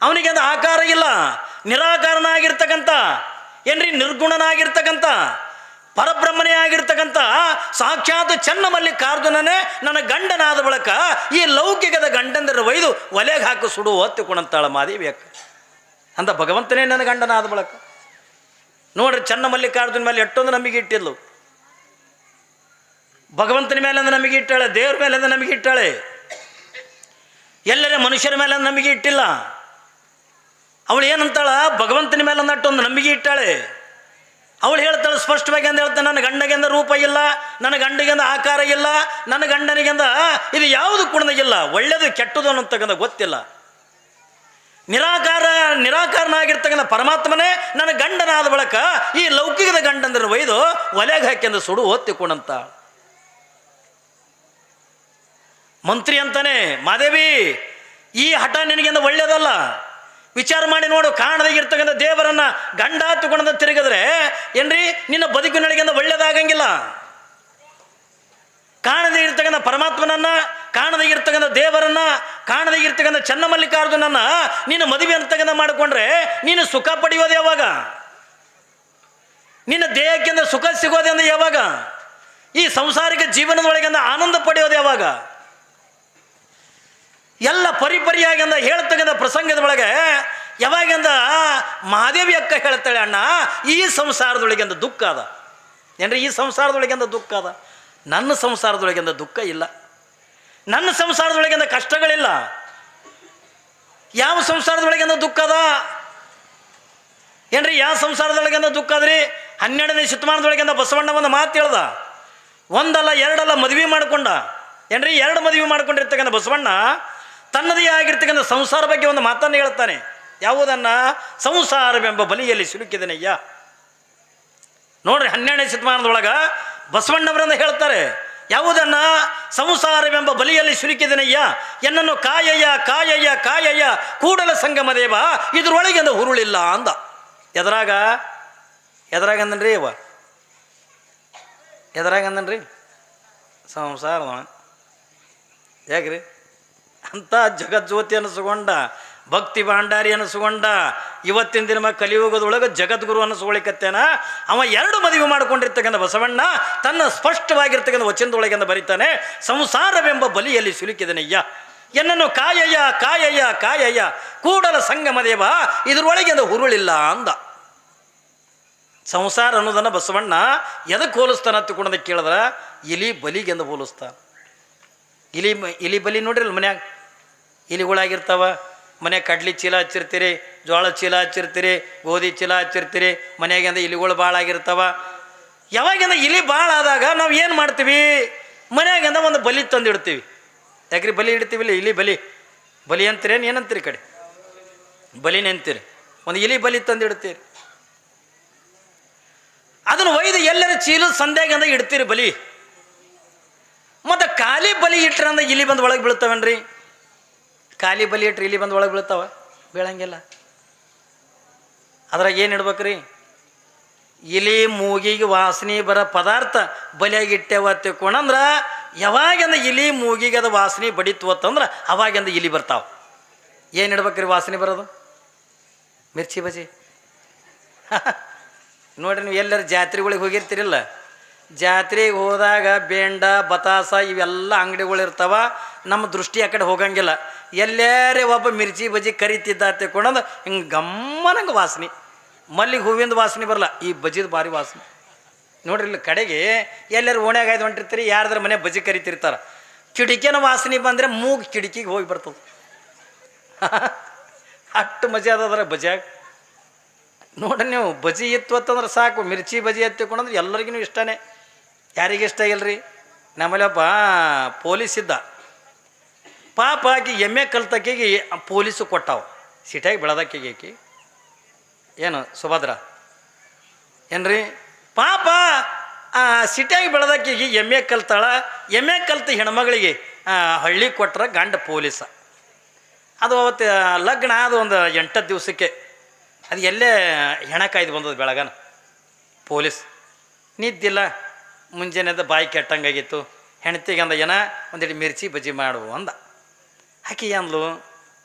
ಅವನಿಗೆ ಆಕಾರ ಇಲ್ಲ, ನಿರಾಕಾರನಾಗಿರ್ತಕ್ಕಂಥ ಏನ್ರಿ ನಿರ್ಗುಣನಾಗಿರ್ತಕ್ಕಂಥ ಪರಬ್ರಹ್ಮನೇ ಆಗಿರ್ತಕ್ಕಂಥ ಸಾಕ್ಷಾತ್ ಚನ್ನಮಲ್ಲಿಕಾರ್ಜುನನೇ ನನ್ನ ಗಂಡನಾದ ಬಳಿಕ ಈ ಲೌಕಿಕದ ಗಂಡಂದರ ಒಯ್ದು ಒಲೆಗೆ ಹಾಕಿ ಸುಡು ಹೊತ್ತಿಕೊಂಡಂತಾಳ ಮಾದೇವಿ ಅಕ್ಕ. ಅಂತ ಭಗವಂತನೇ ನನ್ನ ಗಂಡನಾದ ಬಳಿಕ ನೋಡ್ರಿ, ಚನ್ನಮಲ್ಲಿಕಾರ್ಜುನ ಮೇಲೆ ಎಷ್ಟೊಂದು ನಂಬಿಕೆ ಇಟ್ಟಿದ್ಲು. ಭಗವಂತನ ಮೇಲೆ ನಂಬಿಕೆ ಇಟ್ಟಾಳೆ, ದೇವ್ರ ಮೇಲೆ ನಂಬಿಕೆ ಇಟ್ಟಾಳೆ, ಎಲ್ಲರೇ ಮನುಷ್ಯರ ಮೇಲೆ ನಂಬಿಕೆ ಇಟ್ಟಿಲ್ಲ. ಅವಳು ಏನಂತಾಳ, ಭಗವಂತನ ಮೇಲೆ ನಟ್ಟೊಂದು ನಂಬಿಕೆ ಇಟ್ಟಾಳೆ. ಅವಳು ಹೇಳ್ತಾಳೆ ಸ್ಪಷ್ಟವಾಗಿ ಅಂತ ಹೇಳ್ತಾನೆ, ನನ್ನ ಗಂಡಗೆಂದ ರೂಪ ಇಲ್ಲ, ನನ್ನ ಗಂಡಗೆಂದ ಆಕಾರ ಇಲ್ಲ, ನನ್ನ ಗಂಡನಿಗೆಂದ ಇದು ಯಾವುದು ಕುಣದಾಗಿಲ್ಲ, ಒಳ್ಳೆಯದು ಕೆಟ್ಟದು ಅನ್ನೋತಕ್ಕಂಥ ಗೊತ್ತಿಲ್ಲ. ನಿರಾಕಾರನಾಗಿರ್ತಕ್ಕಂಥ ಪರಮಾತ್ಮನೇ ನನ್ನ ಗಂಡನಾದ ಬಳಿಕ ಈ ಲೌಕಿಕದ ಗಂಡಂದ್ರೆ ಒಯ್ದು ಒಲೆಗೆ ಹಾಕಿಂದ ಸುಡು ಹೊತ್ತಿಕೊಂಡಂತ ಮಂತ್ರಿ ಅಂತಾನೆ, ಮಾದೇವಿ ಈ ಹಠ ನಿನಗೆಂದ ಒಳ್ಳೆಯದಲ್ಲ, ವಿಚಾರ ಮಾಡಿ ನೋಡು, ಕಾಣದಾಗಿರ್ತಕ್ಕಂಥ ದೇವರನ್ನ ಗಂಡ ಹತ್ತುಕೊಂಡ ತಿರುಗಿದ್ರೆ ಏನ್ರಿ ನಿನ್ನ ಬದುಕಿನೊಳಗಿಂದ ಒಳ್ಳೇದಾಗಂಗಿಲ್ಲ. ಕಾಣದೇ ಇರ್ತಕ್ಕಂಥ ಪರಮಾತ್ಮನನ್ನ, ಕಾಣದಾಗಿರ್ತಕ್ಕಂಥ ದೇವರನ್ನ, ಕಾಣದಾಗಿರ್ತಕ್ಕಂಥ ಚನ್ನಮಲ್ಲಿಕಾರ್ಜುನನ್ನ ನೀನು ಮದುವೆ ಅಂತಕ್ಕಂಥ ಮಾಡಿಕೊಂಡ್ರೆ ನೀನು ಸುಖ ಪಡೆಯೋದು ಯಾವಾಗ? ನಿನ್ನ ದೇಹಕ್ಕಿಂತ ಸುಖ ಸಿಗೋದೆಂದ ಯಾವಾಗ? ಈ ಸಂಸಾರಿಕ ಜೀವನದೊಳಗಿಂದ ಆನಂದ ಪಡೆಯೋದು ಯಾವಾಗ? ಎಲ್ಲ ಪರಿಪರಿಯಾಗಿ ಅಂದ ಹೇಳ್ತಕ್ಕಂಥ ಪ್ರಸಂಗದ ಒಳಗೆ ಯಾವಾಗಿಂದ ಮಹಾದೇವಿ ಅಕ್ಕ ಹೇಳ್ತಾಳೆ, ಅಣ್ಣ ಈ ಸಂಸಾರದೊಳಗಿಂದ ದುಃಖ ಅದ ಏನ್ರಿ, ಈ ಸಂಸಾರದೊಳಗಿಂದ ದುಃಖ ಅದ, ನನ್ನ ಸಂಸಾರದೊಳಗಿಂದ ದುಃಖ ಇಲ್ಲ, ನನ್ನ ಸಂಸಾರದೊಳಗಿಂದ ಕಷ್ಟಗಳಿಲ್ಲ. ಯಾವ ಸಂಸಾರದೊಳಗಿಂದ ದುಃಖ ಅದ ಏನ್ರಿ, ಯಾವ ಸಂಸಾರದೊಳಗಿಂದ ದುಃಖ ಅದ್ರಿ? 12ನೇ ಶತಮಾನದೊಳಗಿಂದ ಬಸವಣ್ಣ ಒಂದು ಮಾತು ಹೇಳ್ದ, ಒಂದಲ್ಲ ಎರಡಲ್ಲ ಮದುವೆ ಮಾಡ್ಕೊಂಡ ಏನ್ರಿ, 2 ಮದುವೆ ಮಾಡ್ಕೊಂಡಿರ್ತಕ್ಕಂಥ ಬಸವಣ್ಣ ತನ್ನದೇ ಆಗಿರ್ತಕ್ಕಂಥ ಸಂಸಾರ ಬಗ್ಗೆ ಒಂದು ಮಾತನ್ನು ಹೇಳ್ತಾನೆ. ಯಾವುದನ್ನ? ಸಂಸಾರವೆಂಬ ಬಲಿಯಲ್ಲಿ ಸಿಲುಕಿದನಯ್ಯ. ನೋಡ್ರಿ, 12ನೇ ಶತಮಾನದೊಳಗ ಬಸವಣ್ಣವರನ್ನ ಹೇಳ್ತಾರೆ, ಯಾವುದನ್ನ? ಸಂಸಾರವೆಂಬ ಬಲಿಯಲ್ಲಿ ಸಿಲುಕಿದನಯ್ಯ, ಎನ್ನನ್ನು ಕಾಯಯ್ಯ ಕಾಯಯ್ಯ ಕಾಯಯ್ಯ ಕೂಡಲ ಸಂಗಮ ದೇವ, ಇದ್ರೊಳಗಿಂದ ಹುರುಳಿಲ್ಲ ಅಂದ. ಎದ್ರಾಗಂದನ್ರಿ ಅವ ಎದ್ರಾಗಂದನ್ರಿ ಸಂಸಾರ ಹೇಗ್ರಿ ಅಂತ ಜಗಜ್ಯೋತಿ ಅನಿಸ್ಕೊಂಡ, ಭಕ್ತಿ ಭಾಂಡಾರಿ ಅನಿಸ್ಕೊಂಡ, ಇವತ್ತಿನ ದಿನ ಕಲಿಯುಗದೊಳಗೆ ಜಗದ್ಗುರು ಅನಿಸ್ಕೊಳಿಕತ್ತೇನ ಅವ 2 ಮದುವೆ ಮಾಡ್ಕೊಂಡಿರ್ತಕ್ಕಂಥ ಬಸವಣ್ಣ ತನ್ನ ಸ್ಪಷ್ಟವಾಗಿರ್ತಕ್ಕಂಥ ವಚನದೊಳಗಿಂದ ಬರೀತಾನೆ, ಸಂಸಾರವೆಂಬ ಬಲಿಯಲ್ಲಿ ಸಿಲುಕಿದನಯ್ಯ, ಎನ್ನನ್ನು ಕಾಯಯ್ಯ ಕಾಯಯ್ಯ ಕಾಯಯ್ಯ ಕೂಡಲ ಸಂಗಮ ದೇವ, ಇದ್ರೊಳಗಿಂದ ಹುರುಳಿಲ್ಲ ಅಂದ. ಸಂಸಾರ ಅನ್ನೋದನ್ನು ಬಸವಣ್ಣ ಎದಕ್ಕೆ ಹೋಲಿಸ್ತಾನ ಹತ್ತಿಕೊಂಡದಕ್ಕೆ ಕೇಳಿದ್ರ ಇಲಿ ಬಲಿಗೆಂದು ಹೋಲಿಸ್ತಾನ. ಇಲಿ ಬಲಿ ನೋಡ್ರಿ, ಮನ್ಯಾಗ ಇಲಿಗಳಾಗಿರ್ತಾವ, ಮನ್ಯಾಗ ಕಡ್ಲಿ ಚೀಲ ಹಚ್ಚಿರ್ತೀರಿ, ಜೋಳ ಚೀಲ ಹಚ್ಚಿರ್ತೀರಿ, ಗೋಧಿ ಚೀಲ ಹಚ್ಚಿರ್ತೀರಿ, ಮನ್ಯಾಗಿಂದ ಇಲಿಗಳು ಭಾಳ ಆಗಿರ್ತಾವ. ಯಾವಾಗಿಂದ ಇಲಿ ಭಾಳ ಆದಾಗ ನಾವು ಏನು ಮಾಡ್ತೀವಿ? ಮನ್ಯಾಗಿಂದ ಒಂದು ಬಲಿ ತಂದಿಡ್ತೀವಿ. ಯಾಕ್ರಿ ಬಲಿ ಇಡ್ತೀವಿಲ್ಲ, ಇಲಿ ಬಲಿ ಬಲಿ ಅಂತೀರೇನು ಏನಂತೀರಿ ಕಡೆ? ಬಲಿನೇ ಅಂತೀರಿ. ಒಂದು ಇಲಿ ಬಲಿ ತಂದು ಇಡ್ತೀರಿ, ಅದನ್ನು ಒಯ್ದು ಎಲ್ಲರ ಚೀಲದ ಸಂಧ್ಯಾಗ ಇಡ್ತೀರಿ ಬಲಿ. ಮತ್ತು ಖಾಲಿ ಬಲಿ ಇಟ್ರೆ ಅಂದ್ರೆ ಇಲಿ ಬಂದು ಒಳಗೆ ಬೀಳ್ತಾವೇನ್ರಿ? ಖಾಲಿ ಬಲಿ ಇಟ್ರೆ ಇಲಿ ಬಂದು ಒಳಗೆ ಬೀಳ್ತಾವ? ಬೀಳಂಗಿಲ್ಲ. ಅದ್ರಾಗ ಏನು ಇಡ್ಬೇಕ್ರಿ? ಇಲಿ ಮೂಗಿಗೆ ವಾಸನೆ ಬರೋ ಪದಾರ್ಥ ಬಲಿಯಾಗಿ ಇಟ್ಟೇವ ತಿಳ್ಕೊಂಡ್ರೆ ಯಾವಾಗಿಂದ ಇಲಿ ಮೂಗಿಗೆ ಅದು ವಾಸನೆ ಬಡಿತು ಅಂತಂದ್ರೆ ಅವಾಗಿಂದ ಇಲಿ ಬರ್ತಾವೆ. ಏನು ಇಡ್ಬೇಕ್ರಿ ವಾಸನೆ ಬರೋದು? ಮಿರ್ಚಿ ಬಜಿ. ನೋಡ್ರಿ, ನೀವು ಎಲ್ಲರ ಜಾತ್ರೆಗಳಿಗೆ ಹೋಗಿರ್ತೀರಿಲ್ಲ, ಜಾತ್ರೆಗೆ ಹೋದಾಗ ಬೇಂಡ ಬತಾಸ ಇವೆಲ್ಲ ಅಂಗಡಿಗಳಿರ್ತಾವ. ನಮ್ಮ ದೃಷ್ಟಿ ಆ ಕಡೆ ಹೋಗಂಗಿಲ್ಲ. ಎಲ್ಲರೇ ಒಬ್ಬ ಮಿರ್ಚಿ ಬಜಿ ಕರಿತಿದ್ದ ತಿಳ್ಕೊಂಡಂದು ಹಿಂಗೆ ಗಮ್ಮನಂಗೆ ವಾಸನೆ. ಮಲ್ಲಿಗೆ ಹೂವಿಂದ ವಾಸನೆ ಬರಲ್ಲ, ಈ ಬಜಿದ ಭಾರಿ ವಾಸನೆ. ನೋಡ್ರಿ, ಇಲ್ಲಿ ಕಡೆಗೆ ಎಲ್ಲರೂ ಓಣ್ಯಾಗ ಆಯ್ದು ಹೊಂಟಿರ್ತೀರಿ, ಯಾರ್ದಾರ ಮನೆ ಬಜಿ ಕರಿತಿರ್ತಾರೆ, ಕಿಡಿಕಿನ ವಾಸನೆ ಬಂದರೆ ಮೂಗು ಕಿಟಕಿಗೆ ಹೋಗಿ ಬರ್ತದೆ. ಅಷ್ಟು ಮಜಾ ಅದರ ಬಜಿಯಾಗ. ನೋಡ್ರಿ, ನೀವು ಬಜಿ ಇತ್ತು ಅಂತಂದ್ರೆ ಸಾಕು, ಮಿರ್ಚಿ ಬಜಿ ಎತ್ತಿಕೊಂಡ್ರೆ ಎಲ್ಲರಿಗೂ ಇಷ್ಟನೇ. ಯಾರಿಗೆ ಇಷ್ಟ ಇಲ್ಲರಿ? ನಮ್ಮಲ್ಲಿ ಒಬ್ಬ ಪೊಲೀಸ್ ಇದ್ದ, ಪಾಪ ಆಕಿ ಎಮ್ಮೆ ಕಲ್ತಕ್ಕಿಗೆ ಪೊಲೀಸು ಕೊಟ್ಟಾವ. ಸಿಟಿಯಾಗಿ ಬೆಳೆದಕ್ಕಿಗೆ ಆಕಿ ಏನು ಸುಭದ್ರ ಏನ್ರಿ, ಪಾಪ ಸಿಟಿಯಾಗಿ ಬೆಳೆದಕ್ಕಿಗೆ ಎಮ್ಮೆ ಕಲ್ತಾಳ. ಎಮ್ಮೆ ಕಲ್ತ ಹೆಣ್ಮಗಳಿಗೆ ಹಳ್ಳಿ ಕೊಟ್ಟರೆ ಗಂಡ ಪೊಲೀಸ. ಅದು ಅವತ್ತು ಲಗ್ನ ಅದು ಒಂದು 8 ದಿವಸಕ್ಕೆ ಅದು ಎಲ್ಲೇ ಹೆಣ ಕಾಯ್ದು ಬಂದದ್ದು ಬೆಳಗನ. ಪೊಲೀಸ್ ನಿದ್ದಿಲ್ಲ, ಮುಂಜಾನೆದ ಬಾಯಿ ಕೆಟ್ಟಂಗಾಗಿತ್ತು. ಹೆಣ್ತಿಗೆ ಅಂದ ಏನ ಒಂದಿಟ್ಟು ಮಿರ್ಚಿ ಬಜ್ಜಿ ಮಾಡು ಅಂದ. ಆಕಿ ಅಂದ್ಲು,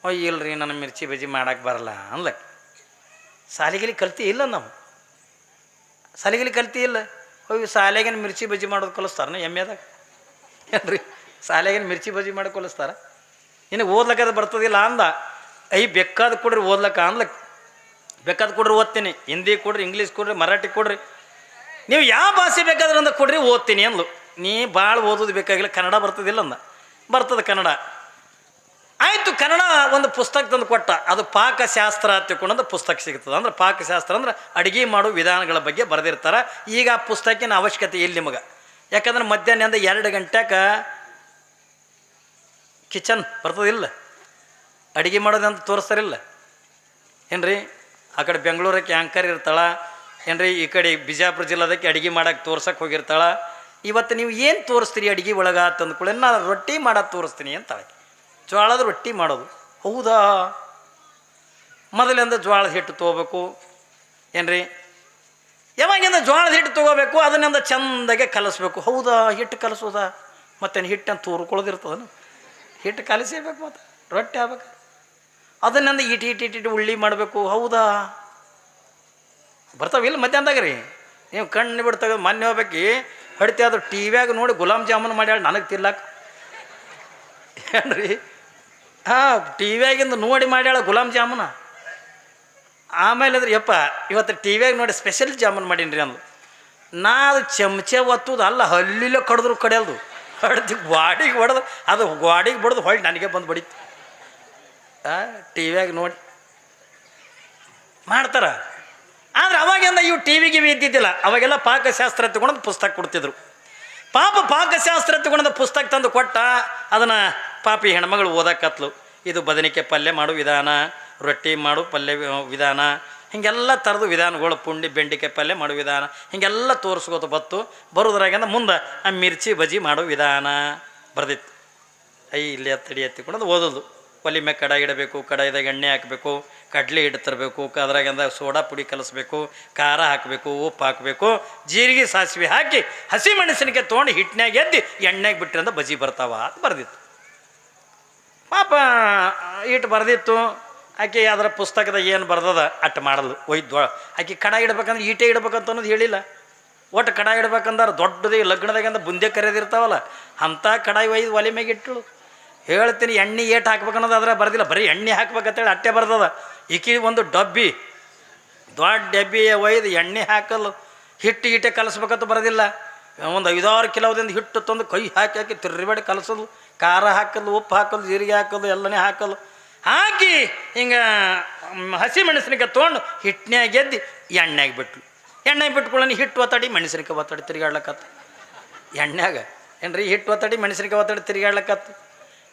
ಅಯ್ಯ ಇಲ್ರಿ ನನ್ನ ಮಿರ್ಚಿ ಬಜ್ಜಿ ಮಾಡಕ್ಕೆ ಬರಲ್ಲ ಅಂದ್ಲಕ್ಕೆ. ಸಾಲಿಗಿಲಿ ಕಲ್ತಿ ಇಲ್ಲ, ನಾವು ಸಾಲಿಗಿಲಿ ಕಲ್ತಿ ಇಲ್ಲ. ಹೋಗಿ ಶಾಲೆಗೇನು ಮಿರ್ಚಿ ಬಜ್ಜಿ ಮಾಡೋದು ಕಲಿಸ್ತಾರ ಎಮ್ಮೆದಾಗ? ಏನ್ರಿ ಶಾಲೆಗೇನು ಮಿರ್ಚಿ ಬಜ್ಜಿ ಮಾಡಿ ಕಲಿಸ್ತಾರ? ನಿನಗೆ ಓದ್ಲಕ್ಕದು ಬರ್ತದಿಲ್ಲ ಅಂದ. ಬೇಕಾದ ಕೊಡ್ರಿ ಓದ್ಲಕ್ಕ ಅಂದ್ಲಕ್ಕೆ. ಬೇಕಾದ ಕೊಡ್ರಿ ಓದ್ತೀನಿ, ಹಿಂದಿ ಕೊಡ್ರಿ, ಇಂಗ್ಲೀಷ್ ಕೊಡ್ರಿ, ಮರಾಠಿ ಕೊಡ್ರಿ, ನೀವು ಯಾವ ಭಾಷೆ ಬೇಕಾದ್ರೆ ಅಂದ ಕೊಡ್ರಿ ಓದ್ತೀನಿ ಅಂದ್ಲು. ನೀ ಭಾಳ ಓದೋದು ಬೇಕಾಗಿಲ್ಲ, ಕನ್ನಡ ಬರ್ತದಿಲ್ಲ ಅಂದ. ಬರ್ತದೆ ಕನ್ನಡ. ಆಯಿತು, ಕನ್ನಡ ಒಂದು ಪುಸ್ತಕ ತಂದು ಕೊಟ್ಟ. ಅದು ಪಾಕಶಾಸ್ತ್ರ ತಿಳ್ಕೊಂಡಂದು ಪುಸ್ತಕ ಸಿಗ್ತದೆ. ಅಂದ್ರೆ ಪಾಕಶಾಸ್ತ್ರ ಅಂದ್ರೆ ಅಡುಗೆ ಮಾಡೋ ವಿಧಾನಗಳ ಬಗ್ಗೆ ಬರೆದಿರ್ತಾರೆ. ಈಗ ಆ ಪುಸ್ತಕಿನ ಅವಶ್ಯಕತೆ ಇಲ್ಲ ನಿಮಗೆ. ಯಾಕಂದ್ರೆ ಮಧ್ಯಾಹ್ನದಿಂದ 2 ಗಂಟೆಗೆ ಕಿಚನ್ ಬರ್ತದಿಲ್ಲ, ಅಡುಗೆ ಮಾಡೋದಂತ ತೋರಿಸ್ತಾರಿಲ್ಲ ಏನ್ರಿ. ಆ ಕಡೆ ಬೆಂಗಳೂರಕ್ಕೆ ಆ್ಯಂಕರ್ ಇರ್ತಾಳ ಏನ್ರಿ, ಈ ಕಡೆ ಬಿಜಾಪುರ ಜಿಲ್ಲಾದಕ್ಕೆ ಅಡುಗೆ ಮಾಡಕ್ಕೆ ತೋರ್ಸಕ್ಕೆ ಹೋಗಿರ್ತಾಳ. ಇವತ್ತು ನೀವು ಏನು ತೋರಿಸ್ತೀರಿ ಅಡುಗೆ ಒಳಗೆ ತಂದ್ಕೊಳ್ಳಿ, ನಾನು ರೊಟ್ಟಿ ಮಾಡೋದು ತೋರಿಸ್ತೀನಿ ಅಂತಾಳೆ. ಜೋಳದ ರೊಟ್ಟಿ ಮಾಡೋದು. ಹೌದಾ? ಮೊದಲಿಂದ ಜೋಳದ ಹಿಟ್ಟು ತೊಗೋಬೇಕು ಏನ್ರಿ, ಯಾವಾಗಿಂದ ಜೋಳದ ಹಿಟ್ಟು ತೊಗೋಬೇಕು, ಅದನ್ನಿಂದ ಚೆಂದಾಗೆ ಕಲಸ್ಬೇಕು. ಹೌದಾ? ಹಿಟ್ಟು ಕಲಸೋದಾ? ಮತ್ತೇನು ಹಿಟ್ಟನ್ನು ತೂರ್ಕೊಳ್ಳೋದಿರ್ತದನು? ಹಿಟ್ಟು ಕಲಸಿರ್ಬೇಕು, ಮತ್ತು ರೊಟ್ಟಿ ಆಗ್ಬೇಕು. ಅದನ್ನಿಂದ ಇಟ್ಟು ಉಳ್ಳಿ ಮಾಡಬೇಕು. ಹೌದಾ? ಬರ್ತಾವಿಲ್ಲ ಮಧ್ಯಾಹ್ನದಾಗ ರೀ. ನೀವು ಕಣ್ಣು ಬಿಡ್ತಾಗ ಮೊನ್ನೆ ಹೋಗ್ಬೇಕು ಹೊಡಿತಿ, ಅದು ಟಿ ವಿಯಾಗ ನೋಡಿ ಗುಲಾಬ್ ಜಾಮೂನು ಮಾಡ್ಯಾಳ ನನಗೆ ತಿರ್ಲಾಕ ಏನ್ರಿ. ಟಿ ವಿಯಾಗಿಂದ ನೋಡಿ ಮಾಡ್ಯಾಳ ಗುಲಾಬ್ ಜಾಮೂನ. ಆಮೇಲೆ ಅಂದ್ರೆ ಯಪ್ಪ ಇವತ್ತು ಟಿ ವಿಯಾಗ ನೋಡಿ ಸ್ಪೆಷಲ್ ಜಾಮೂನು ಮಾಡೀನಿ ರೀ ಅಂದು. ನಾ ಅದು ಚಮಚೆ ಒತ್ತುದು ಅಲ್ಲ, ಹಲ್ಲಿಲ್ಲ ಕಡಿದ್ರು ಕಡಿಯಲ್ದು, ಹೊಡೆದು ಗಾಡಿಗೆ ಹೊಡೆದು, ಅದು ಗಾಡಿಗೆ ಬಡ್ದು ಹೊಳ್ಳಿ ನನಗೆ ಬಂದು ಬಡಿತು. ಟಿ ವಿಯಾಗ ನೋಡಿ ಮಾಡ್ತಾರ. ಆದರೆ ಅವಾಗಿಂದ ಇವು ಟಿ ವಿಗೆ ಇದ್ದಿದ್ದಿಲ್ಲ. ಅವಾಗೆಲ್ಲ ಪಾಕಶಾಸ್ತ್ರ ತಗೊಂಡು ಪುಸ್ತಕ ಕೊಡ್ತಿದ್ರು. ಪಾಪ ಪಾಕಶಾಸ್ತ್ರ ತಗೊಂಡು ಪುಸ್ತಕ ತಂದು ಕೊಟ್ಟ. ಅದನ್ನು ಪಾಪಿ ಹೆಣ್ಮಗಳು ಓದಕತ್ಲು. ಇದು ಬದನೆಕಾಯಿ ಪಲ್ಯ ಮಾಡೋ ವಿಧಾನ, ರೊಟ್ಟಿ ಮಾಡೋ ಪಲ್ಯ ವಿಧಾನ, ಹೀಗೆಲ್ಲ ಥರದ ವಿಧಾನಗಳು, ಪುಂಡಿ ಬೆಂಡೆಕಾಯಿ ಪಲ್ಯ ಮಾಡೋ ವಿಧಾನ, ಹೀಗೆಲ್ಲ ತೋರಿಸ್ಕೋತ ಬರೋದ್ರಾಗಿಂದ ಮುಂದೆ ಆ ಮಿರ್ಚಿ ಬಜ್ಜಿ ಮಾಡೋ ವಿಧಾನ ಬರ್ದಿತ್ತು. ಇಲ್ಲಿ ಎತ್ತಿಕೊಂಡು ಓದೋದು. ಒಲೆ ಮ್ಯಾಗ ಕಡಾಯಿ ಇಡಬೇಕು, ಕಡಾಯಿದಾಗ ಎಣ್ಣೆ ಹಾಕಬೇಕು, ಕಡಲೆ ಹಿಟ್ಟು ತರಬೇಕು, ಅದ್ರಾಗಿಂದ ಸೋಡಾ ಪುಡಿ ಕಲಿಸ್ಬೇಕು, ಖಾರ ಹಾಕಬೇಕು, ಉಪ್ಪು ಹಾಕಬೇಕು, ಜೀರಿಗೆ ಸಾಸಿವೆ ಹಾಕಿ ಹಸಿ ಮೆಣಸಿನಕಾಯಿ ತೊಗೊಂಡು ಹಿಟ್ಟಿನಾಗ ಎದ್ದು ಎಣ್ಣೆಗೆ ಬಿಟ್ಟಿರಂದ ಬಜ್ಜಿ ಬರ್ತಾವ ಅಂತ ಬರ್ದಿತ್ತು. ಪಾಪ ಇಟ್ಟು ಬರ್ದಿತ್ತು. ಆಕೆ ಅದರ ಪುಸ್ತಕದ ಏನು ಬರ್ದದ ಅಟ್ಟು ಮಾಡಲು ಒಯ್ದು. ಆಕೆ ಕಡಾಯಿ ಇಡ್ಬೇಕಂದ್ರೆ ಈಟೆ ಇಡ್ಬೇಕಂತ ಅನ್ನೋದು ಹೇಳಿಲ್ಲ. ಒಟ್ಟು ಕಡಾಯಿ ಇಡ್ಬೇಕಂದ್ರೆ ದೊಡ್ಡದೇ ಲಗ್ನದಾಗಿಂದ ಬುಂದೆ ಕರೆದಿರ್ತಾವಲ್ಲ ಅಂಥ ಕಡಾಯಿ ಒಯ್ದು ಒಲೆ ಮ್ಯಾಗ ಇಟ್ಟು ಹೇಳ್ತೀನಿ. ಎಣ್ಣೆ ಏಟು ಹಾಕ್ಬೇಕು ಅನ್ನೋದು ಅದ್ರ ಬರ್ದಿಲ್ಲ, ಬರೀ ಎಣ್ಣೆ ಹಾಕ್ಬೇಕಂತೇಳಿ ಅಟ್ಟೆ ಬರ್ದದ. ಈಕಿ ಒಂದು ಡಬ್ಬಿ, ದೊಡ್ಡ ಡಬ್ಬಿ ಒಯ್ದು ಎಣ್ಣೆ ಹಾಕಲು ಹಿಟ್ಟು ಈಟೆ ಕಲಿಸ್ಬೇಕಂತ ಬರೋದಿಲ್ಲ. ಒಂದು 5-6 ಕಿಲೋದಿಂದ ಹಿಟ್ಟು ತಂದು ಕೈ ಹಾಕಿ ಹಾಕಿ ತಿರ್ರಿಬೇಡಿ ಕಲಸೋದು, ಖಾರ ಹಾಕಲು, ಉಪ್ಪು ಹಾಕಲು, ಜೀರಿಗೆ ಹಾಕೋದು, ಎಲ್ಲನೇ ಹಾಕಲು ಹಾಕಿ ಹಿಂಗೆ ಹಸಿ ಮೆಣಸಿನಕಾಯಿ ತೊಗೊಂಡು ಹಿಟ್ಟಿನಾಗ ಗೆದ್ದು ಎಣ್ಣೆಗೆ ಬಿಟ್ಲು. ಎಣ್ಣೆಗೆ ಬಿಟ್ಕೊಳ್ಳಿ ಹಿಟ್ಟು ಒತ್ತಡಿ ಮೆಣಸಿನಕಾಯಿ ಒತ್ತಡಿ ತಿರುಗಾಡ್ಲಕ್ಕತ್ತು ಎಣ್ಣೆಗ ಏನ್ರಿ. ಹಿಟ್ಟು ಒತ್ತಡಿ ಮೆಣಸಿನಕಾಯಿ ಒತ್ತಡಿ ತಿರುಗಾಡ್ಲಕ್ಕತ್ತು.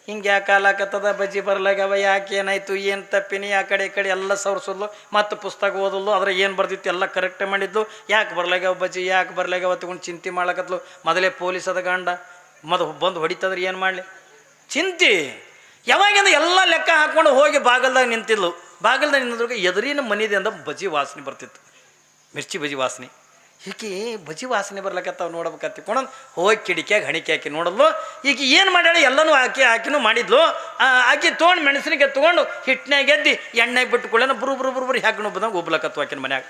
ಹಿಂಗೆ ಯಾಕೆ ಆಲಾಕತ್ತದ ಬಜ್ಜಿ ಬರ್ಲಾಗವ ಯಾಕೆ ಏನಾಯ್ತು ಏನು ತಪ್ಪಿನಿ ಆ ಕಡೆ ಈ ಕಡೆ ಎಲ್ಲ ಸವರ್ಸೋದ್ಲು ಮತ್ತು ಪುಸ್ತಕ ಓದಲ್ಲು ಅದ್ರ ಏನು ಬರ್ದಿತ್ತು ಎಲ್ಲ ಕರೆಕ್ಟ್ ಮಾಡಿದ್ಲು ಯಾಕೆ ಬರ್ಲಾಗ್ಯಾವ ಬಜ್ಜಿ ಯಾಕೆ ಬರ್ಲಾಗ್ಯಾವ ತಗೊಂಡು ಚಿಂತೆ ಮಾಡ್ಲಕತ್ಲು ಮೊದಲೇ ಪೊಲೀಸ್ ಅದ ಗಂಡ ಬಂದು ಹೊಡಿತಂದ್ರೆ ಏನು ಮಾಡಲಿ ಚಿಂತೆ ಯಾವಾಗಿಂದ ಎಲ್ಲ ಲೆಕ್ಕ ಹಾಕ್ಕೊಂಡು ಹೋಗಿ ಬಾಗಲ್ದಾಗ ನಿಂತಿದ್ಲು ಬಾಗಲ್ದಾಗ ನಿಂತಿದ್ರು ಎದುರಿನ ಮನಿದಿಂದ ಬಜ್ಜಿ ವಾಸನೆ ಬರ್ತಿತ್ತು ಮಿರ್ಚಿ ಬಜ್ಜಿ ವಾಸನೆ ಈಕೆ ಬಜ್ಜಿ ವಾಸನೆ ಬರ್ಲಕತ್ತಾವ ನೋಡ್ಬೇಕತ್ತಿಕೊಂಡು ಹೋಗಿ ಕಿಡಿಕ್ಯಾಗ ಹಣಿಕೆ ಹಾಕಿ ನೋಡಲ್ಲು ಈಗ ಏನು ಮಾಡ್ಯಾಳ ಎಲ್ಲನೂ ಹಾಕಿನೂ ಮಾಡಿದ್ಲು ಆಕಿ ತೊಗೊಂಡು ಮೆಣಸಿನಕಾಯಿ ತೊಗೊಂಡು ಹಿಟ್ಟಿನಾಗ ಗೆದ್ದು ಎಣ್ಣೆಗೆ ಬಿಟ್ಟುಕೊಳ್ಳೇನ ಬರು ಹಾಕೊಂಡು ಬಂದಾಗ ಉಬ್ಲಕತ್ತು ಆಕಿನ ಮನ್ಯಾಗ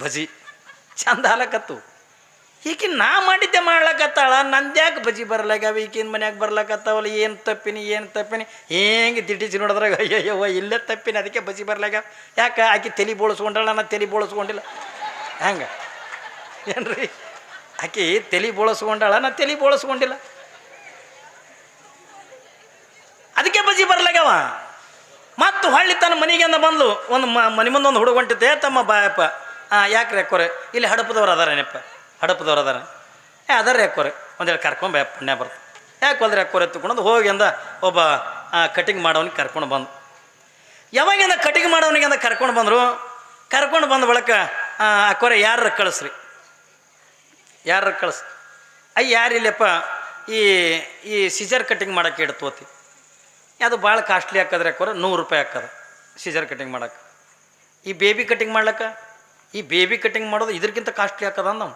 ಬಜ್ಜಿ ಚಂದ ಹಾಲಕತ್ತು ಈಕಿ ನಾ ಮಾಡಿದ್ದೆ ಮಾಡ್ಲಕತ್ತಾಳ ನಂದ್ಯಾಕೆ ಬಜ್ಜಿ ಬರ್ಲಾಗ್ಯಾವ ಈಕಿನ ಮನ್ಯಾಗ ಬರ್ಲಕತ್ತಾವಲ್ಲ ಏನು ತಪ್ಪಿನಿ ಹೆಂಗೆ ದಿಟ್ಟಿಸಿ ನೋಡಿದ್ರಾಗ ಅಯ್ಯಯ್ಯವ್ವ ಇಲ್ಲೇ ತಪ್ಪಿನಿ ಅದಕ್ಕೆ ಬಜ್ಜಿ ಬರ್ಲಾಗ್ಯಾವ ಯಾಕೆ ಆಕಿ ತಲೆ ಬೋಳಿಸ್ಕೊಂಡಾಳ ನಾನು ತಲೆ ಬೋಳಿಸ್ಕೊಂಡಿಲ್ಲ ಹಂಗೆ ಏನ್ರಿ ಆಕಿ ತಲೆ ಬೋಳಿಸ್ಕೊಂಡಾಳ ನಾ ತಲೆ ಬೋಳಿಸ್ಕೊಂಡಿಲ್ಲ ಅದಕ್ಕೆ ಬಜ್ಜಿ ಬರ್ಲಾಗ್ಯಾವ ಮತ್ತು ಹೊಳ್ಳಿ ತನ್ನ ಮನೆಗೆಂದ ಬಂದು ಒಂದು ಮನೆ ಮುಂದೆ ಒಂದು ಹುಡುಗ ಹೊಂಟಿತೆ ತಮ್ಮ ಬಾಯಪ್ಪ ಯಾಕ್ರಿ ಅಕ್ಕೋರೆ ಇಲ್ಲಿ ಹಡಪದವ್ರು ಅದಾರೇನಪ್ಪ ಹಡಪದವ್ರು ಅದಾರ ಅದಾರ ಯಾಕೋರೆ ಒಂದೇಳಿ ಕರ್ಕೊಂಬ ಪುಣ್ಯ ಬರ್ತು ಯಾಕೆ ಹೋದ್ರೆ ಯಾಕೋರೆ ಎತ್ತುಕೊಂಡು ಹೋಗಿ ಅಂದ ಒಬ್ಬ ಕಟಿಂಗ್ ಮಾಡೋನಿಗೆ ಕರ್ಕೊಂಡು ಬಂದು ಯಾವಾಗಿಂದ ಕಟಿಂಗ್ ಮಾಡೋನಿಗೆ ಅಂದ ಕರ್ಕೊಂಡು ಬಂದ ಬಳಿಕ ಅಕ್ಕೋರೆ ಯಾರ ಕಳಿಸ್ರಿ ಯಾರಿಲ್ಲಪ್ಪ ಈ ಸಿಜರ್ ಕಟಿಂಗ್ ಮಾಡೋಕ್ಕೆ ಇಡ್ತೋತಿ ಅದು ಭಾಳ ಕಾಸ್ಟ್ಲಿ ಹಾಕದ್ರೆ ಅಕ್ಕೋರೆ $100 ಹಾಕದ ಸಿಜರ್ ಕಟಿಂಗ್ ಮಾಡೋಕೆ ಈ ಬೇಬಿ ಕಟಿಂಗ್ ಮಾಡ್ಲಿಕ್ಕೆ ಮಾಡೋದು ಇದಕ್ಕಿಂತ ಕಾಸ್ಟ್ಲಿ ಹಾಕದ ನಾವು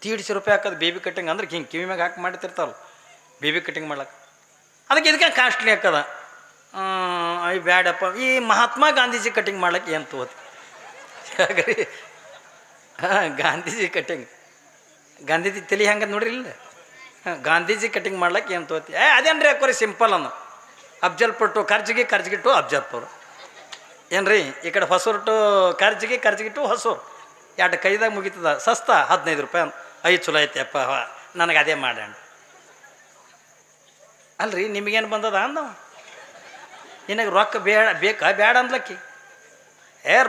$150 ಹಾಕೋದು ಬೇಬಿ ಕಟಿಂಗ್ ಅಂದ್ರೆ ಹಿಂಗೆ ಕಿವಿ ಮ್ಯಾಗ ಹಾಕಿ ಮಾಡ್ತಿರ್ತಾವಲ್ಲ ಬೇಬಿ ಕಟಿಂಗ್ ಮಾಡ್ಲಿಕ್ಕೆ ಇದಕ್ಕೆ ಕಾಸ್ಟ್ಲಿ ಹಾಕದ ಬ್ಯಾಡಪ್ಪ ಈ ಮಹಾತ್ಮ ಗಾಂಧೀಜಿ ಕಟಿಂಗ್ ಮಾಡ್ಲಿಕ್ಕೆ ಏನು ತಗೋತಿ ಹಾಗ್ರಿ ಗಾಂಧೀಜಿ ಕಟಿಂಗ್ ಗಾಂಧೀಜಿ ತಲೆ ಹಂಗೆ ನೋಡ್ರಿ ಇಲ್ಲ ಗಾಂಧೀಜಿ ಕಟಿಂಗ್ ಮಾಡ್ಲಿಕ್ಕೆ ಏನು ತಗೋತಿ ಅದೇನ್ರಿ ಹಾಕೋರಿ ಸಿಂಪಲ್ ಅನ್ನ ಅಫ್ಜಲ್ಪುರ್ ಟು ಕರ್ಜಿಗಿ ಟು ಅಫ್ಜಲ್ಪುರ್ ಏನ್ರಿ ಈ ಕಡೆ ಹೊಸೂರು ಟು ಕರ್ಜಿಗಿ ಟು ಹೊಸೂರು ಎರಡು ಕೈದಾಗ ಮುಗಿತದ ಸಸ್ತ $15 ಚಲೋ ಐತೆಪ್ಪ ನನಗೆ ಅದೇ ಮಾಡೋಣ ಅಲ್ರಿ ನಿಮಗೇನು ಬಂದದ ಅಂದವ ನಿನಗೆ ರೊಕ್ಕ ಬೇಡ ಅಂದ್ಲಕ್ಕಿ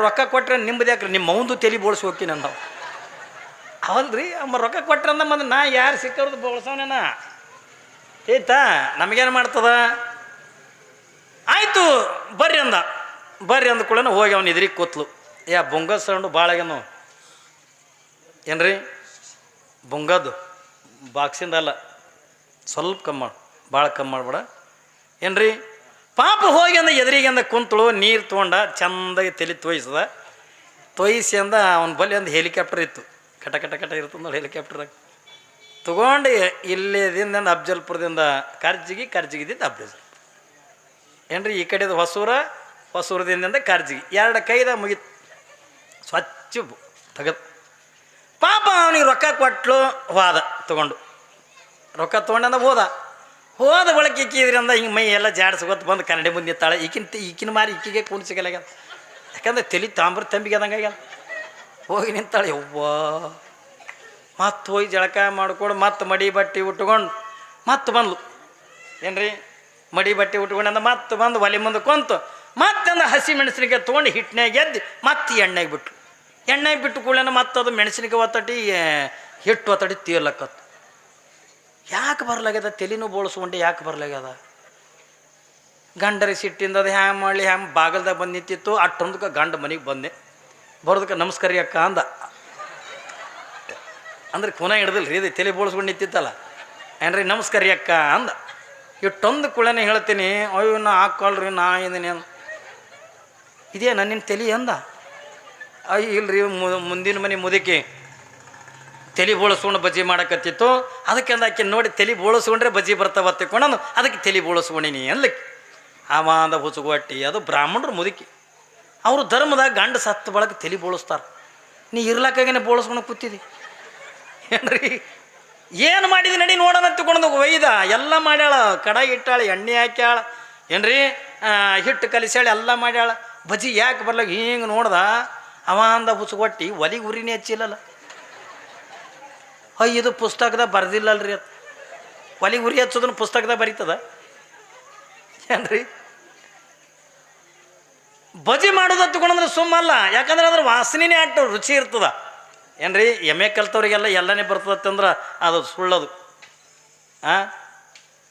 ರೊಕ್ಕ ಕೊಟ್ರೆ ನಿಮ್ಮದು ಯಾಕ್ರಿ ನಿಮ್ಮ ಮೌಂದು ತಲೆ ಬೋಳ್ಸಿ ಹೋಗ್ತೀನಿ ಅಂದವ ಅವಲ್ರಿ ಅಮ್ಮ ರೊಕ್ಕ ಕೊಟ್ರೆ ಅಂದ ಮಂದು ನಾ ಯಾರು ಸಿಕ್ಕವ್ರದ್ದು ಬೋಳ್ಸವನೇನ ಆಯ್ತಾ ನಮಗೇನು ಮಾಡ್ತದ ಆಯಿತು ಬರ್ರಿ ಅಂದ ಕೂಡ ಹೋಗಿ ಅವನು ಎದುರಿಗೆ ಕೂತ್ಲು ಬೊಂಗ ಸೌಂಡು ಭಾಳ ಆಗ್ಯಾನು ಏನ್ರಿ ಬೊಂಗದ್ದು ಬಾಕ್ಸಿಂದ ಅಲ್ಲ ಸ್ವಲ್ಪ ಕಮ್ಮಿ ಮಾಡು ಭಾಳ ಕಮ್ಮಿ ಮಾಡ್ಬೇಡ ಏನ್ರಿ ಪಾಪ ಹೋಗಿ ಅಂದ ಎದುರಿಗೆ ಅಂದ ಕುಂತಳು ನೀರು ತೊಗೊಂಡ ಚಂದಾಗಿ ತಲೆ ತೊಯ್ಸಿ ಅಂದ ಅವನ ಬಳಿ ಒಂದು ಹೆಲಿಕಾಪ್ಟರ್ ಇತ್ತು ಕಟ ಇರ್ತದೆ ನೋಡಿ ಹೆಲಿಕಾಪ್ಟರ್ದಾಗ ತೊಗೊಂಡು ಇಲ್ಲಿದಿಂದ ಅಫ್ಜಲ್ಪುರದಿಂದ ಕರ್ಜಿಗಿದ್ದ ಅಫ್ಜಲ್ಪುರ ಏನ್ರಿ ಈ ಕಡೆದು ಹೊಸೂರದಿಂದ ಕರ್ಜಿಗಿ ಎರಡು ಕೈದಾಗ ಮುಗಿತು ಸ್ವಚ್ಛ ತೆಗೆದು ಪಾಪ ಅವನಿಗೆ ರೊಕ್ಕ ಕೊಟ್ಲು ತೊಗೊಂಡು ರೊಕ್ಕ ತೊಗೊಂಡಂದ ಹೋದ ಬಳಕೆ ಇಕ್ಕಿದ್ರಿಂದ ಹಿಂಗೆ ಮೈ ಎಲ್ಲ ಜಾಡ್ಸ್ಕೊತ ಬಂದು ಕನ್ನಡಿ ಮುಂದೆ ನಿಂತಾಳೆ ಈಕಿನ ಮಾರಿ ಈಕಿಗೆ ಕೂಣ್ ಸಿಗಲಾಗ್ಯದ ಯಾಕಂದ್ರೆ ತಲೆ ತಂಬಿಗೆ ಅದಂಗೆ ಆಗ್ಯದ ಹೋಗಿ ನಿಂತಾಳೆ ಯವ್ವಾ ಮತ್ತೆ ಹೋಗಿ ಜಳಕ ಮಾಡ್ಕೊಂಡು ಮತ್ತೆ ಮಡಿ ಬಟ್ಟೆ ಉಟ್ಕೊಂಡು ಮತ್ತೆ ಬಂದ್ಲು ಏನ್ರಿ ಮಡಿ ಬಟ್ಟೆ ಉಟ್ಕೊಂಡಂದ ಮತ್ತೆ ಬಂದು ಒಲೆ ಮುಂದೆ ಕುಂತು ಮತ್ತಂದು ಹಸಿ ಮೆಣಸಿನಕಾಯಿ ತೊಗೊಂಡು ಹಿಟ್ಟಿನಾಗ ಗೆದ್ದು ಮತ್ತೆ ಎಣ್ಣೆಗೆ ಬಿಟ್ಟು ಕೂಡಲೇ ಮತ್ತೆ ಅದು ಮೆಣಸಿನಕಾಯಿ ಹಿಟ್ಟು ಒತ್ತಡಿ ತೀರ್ಲಕ್ಕತ್ತು ಯಾಕೆ ಬರ್ಲಾಗ್ಯದ ತಲೆನೂ ಬೋಳಿಸ್ಕೊಂಡೆ ಯಾಕೆ ಬರ್ಲಾಗ್ಯದ ಗಂಡರಿ ಸಿಟ್ಟಿಂದ ಅದು ಹ್ಯಾಂಗೆ ಮಾಡಲಿ ಹ್ಯಾಂಗೆ ಬಾಗಲ್ದಾಗ ಬಂದು ನಿಂತಿತ್ತು ಅಷ್ಟೊಂದಕ್ಕೆ ಗಂಡ ಮನೆಗೆ ಬಂದೆ ಬರೋದಕ್ಕೆ ನಮಸ್ಕಾರ ಅಕ್ಕ ಅಂದ ಅಂದ್ರೆ ಕುನ ಹಿಡ್ದಿಲ್ಲ ರೀ ಇದು ತಲೆ ಬೋಳಿಸ್ಕೊಂಡು ನಿಂತಿತ್ತಲ್ಲ ಏನ್ರಿ ನಮಸ್ಕಾರ ಅಕ್ಕ ಅಂದ ಇಷ್ಟೊಂದು ಕುಳನೆ ಹೇಳ್ತೀನಿ ಅಯ್ಯೋ ನಾ ಹಾಕ್ಕೊಳ್ರಿ ನಾ ಇದೀನಿ ಅಂದ ಇದೇ ನನ್ನಿನ ತಲೆ ಅಂದ ಅಯ್ಯ ಇಲ್ರಿ ಮುಂದಿನ ಮನೆ ಮುದುಕಿ ತಲೆ ಬೋಳಿಸ್ಕೊಂಡು ಬಜ್ಜಿ ಮಾಡಕತ್ತಿತ್ತು ಅದಕ್ಕೆ ಅಂದ ಆಕೆ ನೋಡಿ ತಲೆ ಬೋಳಿಸ್ಕೊಂಡ್ರೆ ಬಜ್ಜಿ ಬರ್ತಾವ ತಿಳ್ಕೊಂಡು ಅದಕ್ಕೆ ತಲೆ ಬೋಳಿಸ್ಕೊಂಡಿನಿ ಅನ್ಲಿಕ್ಕೆ ಆಮಾಂದ ಹುಚ್ಚುಗೊಟ್ಟಿ ಅದು ಬ್ರಾಹ್ಮಣರು ಮುದುಕಿ ಅವರು ಧರ್ಮದಾಗ ಗಂಡ ಸತ್ತು ಬಳಕ ತಲೆ ಬೋಳಿಸ್ತಾರೆ ನೀ ಇರ್ಲಕ್ಕಾಗೇನೆ ಬೋಳಿಸ್ಕೊಂಡು ಕೂತಿದ್ದಿ ಏನ್ರಿ ಏನು ಮಾಡಿದಿ ನಡಿ ನೋಡೋಣ ತಿಳ್ಕೊಂಡು ಒಯ್ದ ಎಲ್ಲ ಮಾಡ್ಯಾಳ ಕಡಾಯಿ ಇಟ್ಟಾಳ ಎಣ್ಣೆ ಹಾಕ್ಯಾಳ ಏನ್ರಿ ಹಿಟ್ಟು ಕಲಿಸ್ಯಾಳ ಎಲ್ಲ ಮಾಡ್ಯಾಳ ಬಜ್ಜಿ ಯಾಕೆ ಬರ್ಲಾಗ ಹಿಂಗೆ ನೋಡ್ದ ಅವಂದ ಹುಚ್ಚುಗೊಟ್ಟಿ ಒಲಿಗೆ ಉರಿನೇ ಹಚ್ಚಿಲ್ಲಲ್ಲ ಇದು ಪುಸ್ತಕದಾಗ ಬರ್ದಿಲ್ಲಲ್ರಿ ಅದು ಒಲಿಗೆ ಉರಿ ಹಚ್ಚೋದನ್ನು ಪುಸ್ತಕದಾಗ ಬರೀತದ ಏನ್ರಿ ಬಜ್ಜಿ ಮಾಡೋದು ಹತ್ಕೊಂಡ್ರೆ ಸುಮ್ಮಲ್ಲ ಯಾಕಂದ್ರೆ ಅದ್ರ ವಾಸನೆನೇ ಅಟ್ಟು ರುಚಿ ಇರ್ತದ ಏನ್ರಿ ಎಮ್ಮೆ ಕಲ್ತವ್ರಿಗೆಲ್ಲ ಎಲ್ಲನೇ ಬರ್ತದತ್ತಂದ್ರೆ ಅದು ಸುಳ್ಳದು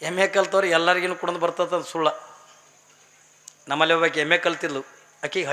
ಎಮ್ಮೆ ಕಲ್ತವ್ರು ಎಲ್ಲರಿಗೂ ಕುಡಿದು ಬರ್ತದಂತ ಸುಳ್ಳ. ನಮ್ಮಲ್ಲಿ ಒಬ್ಬಾಕಿ ಎಮ್ಮೆ ಕಲ್ತಿದ್ಲು, ಆಕಿಗೆ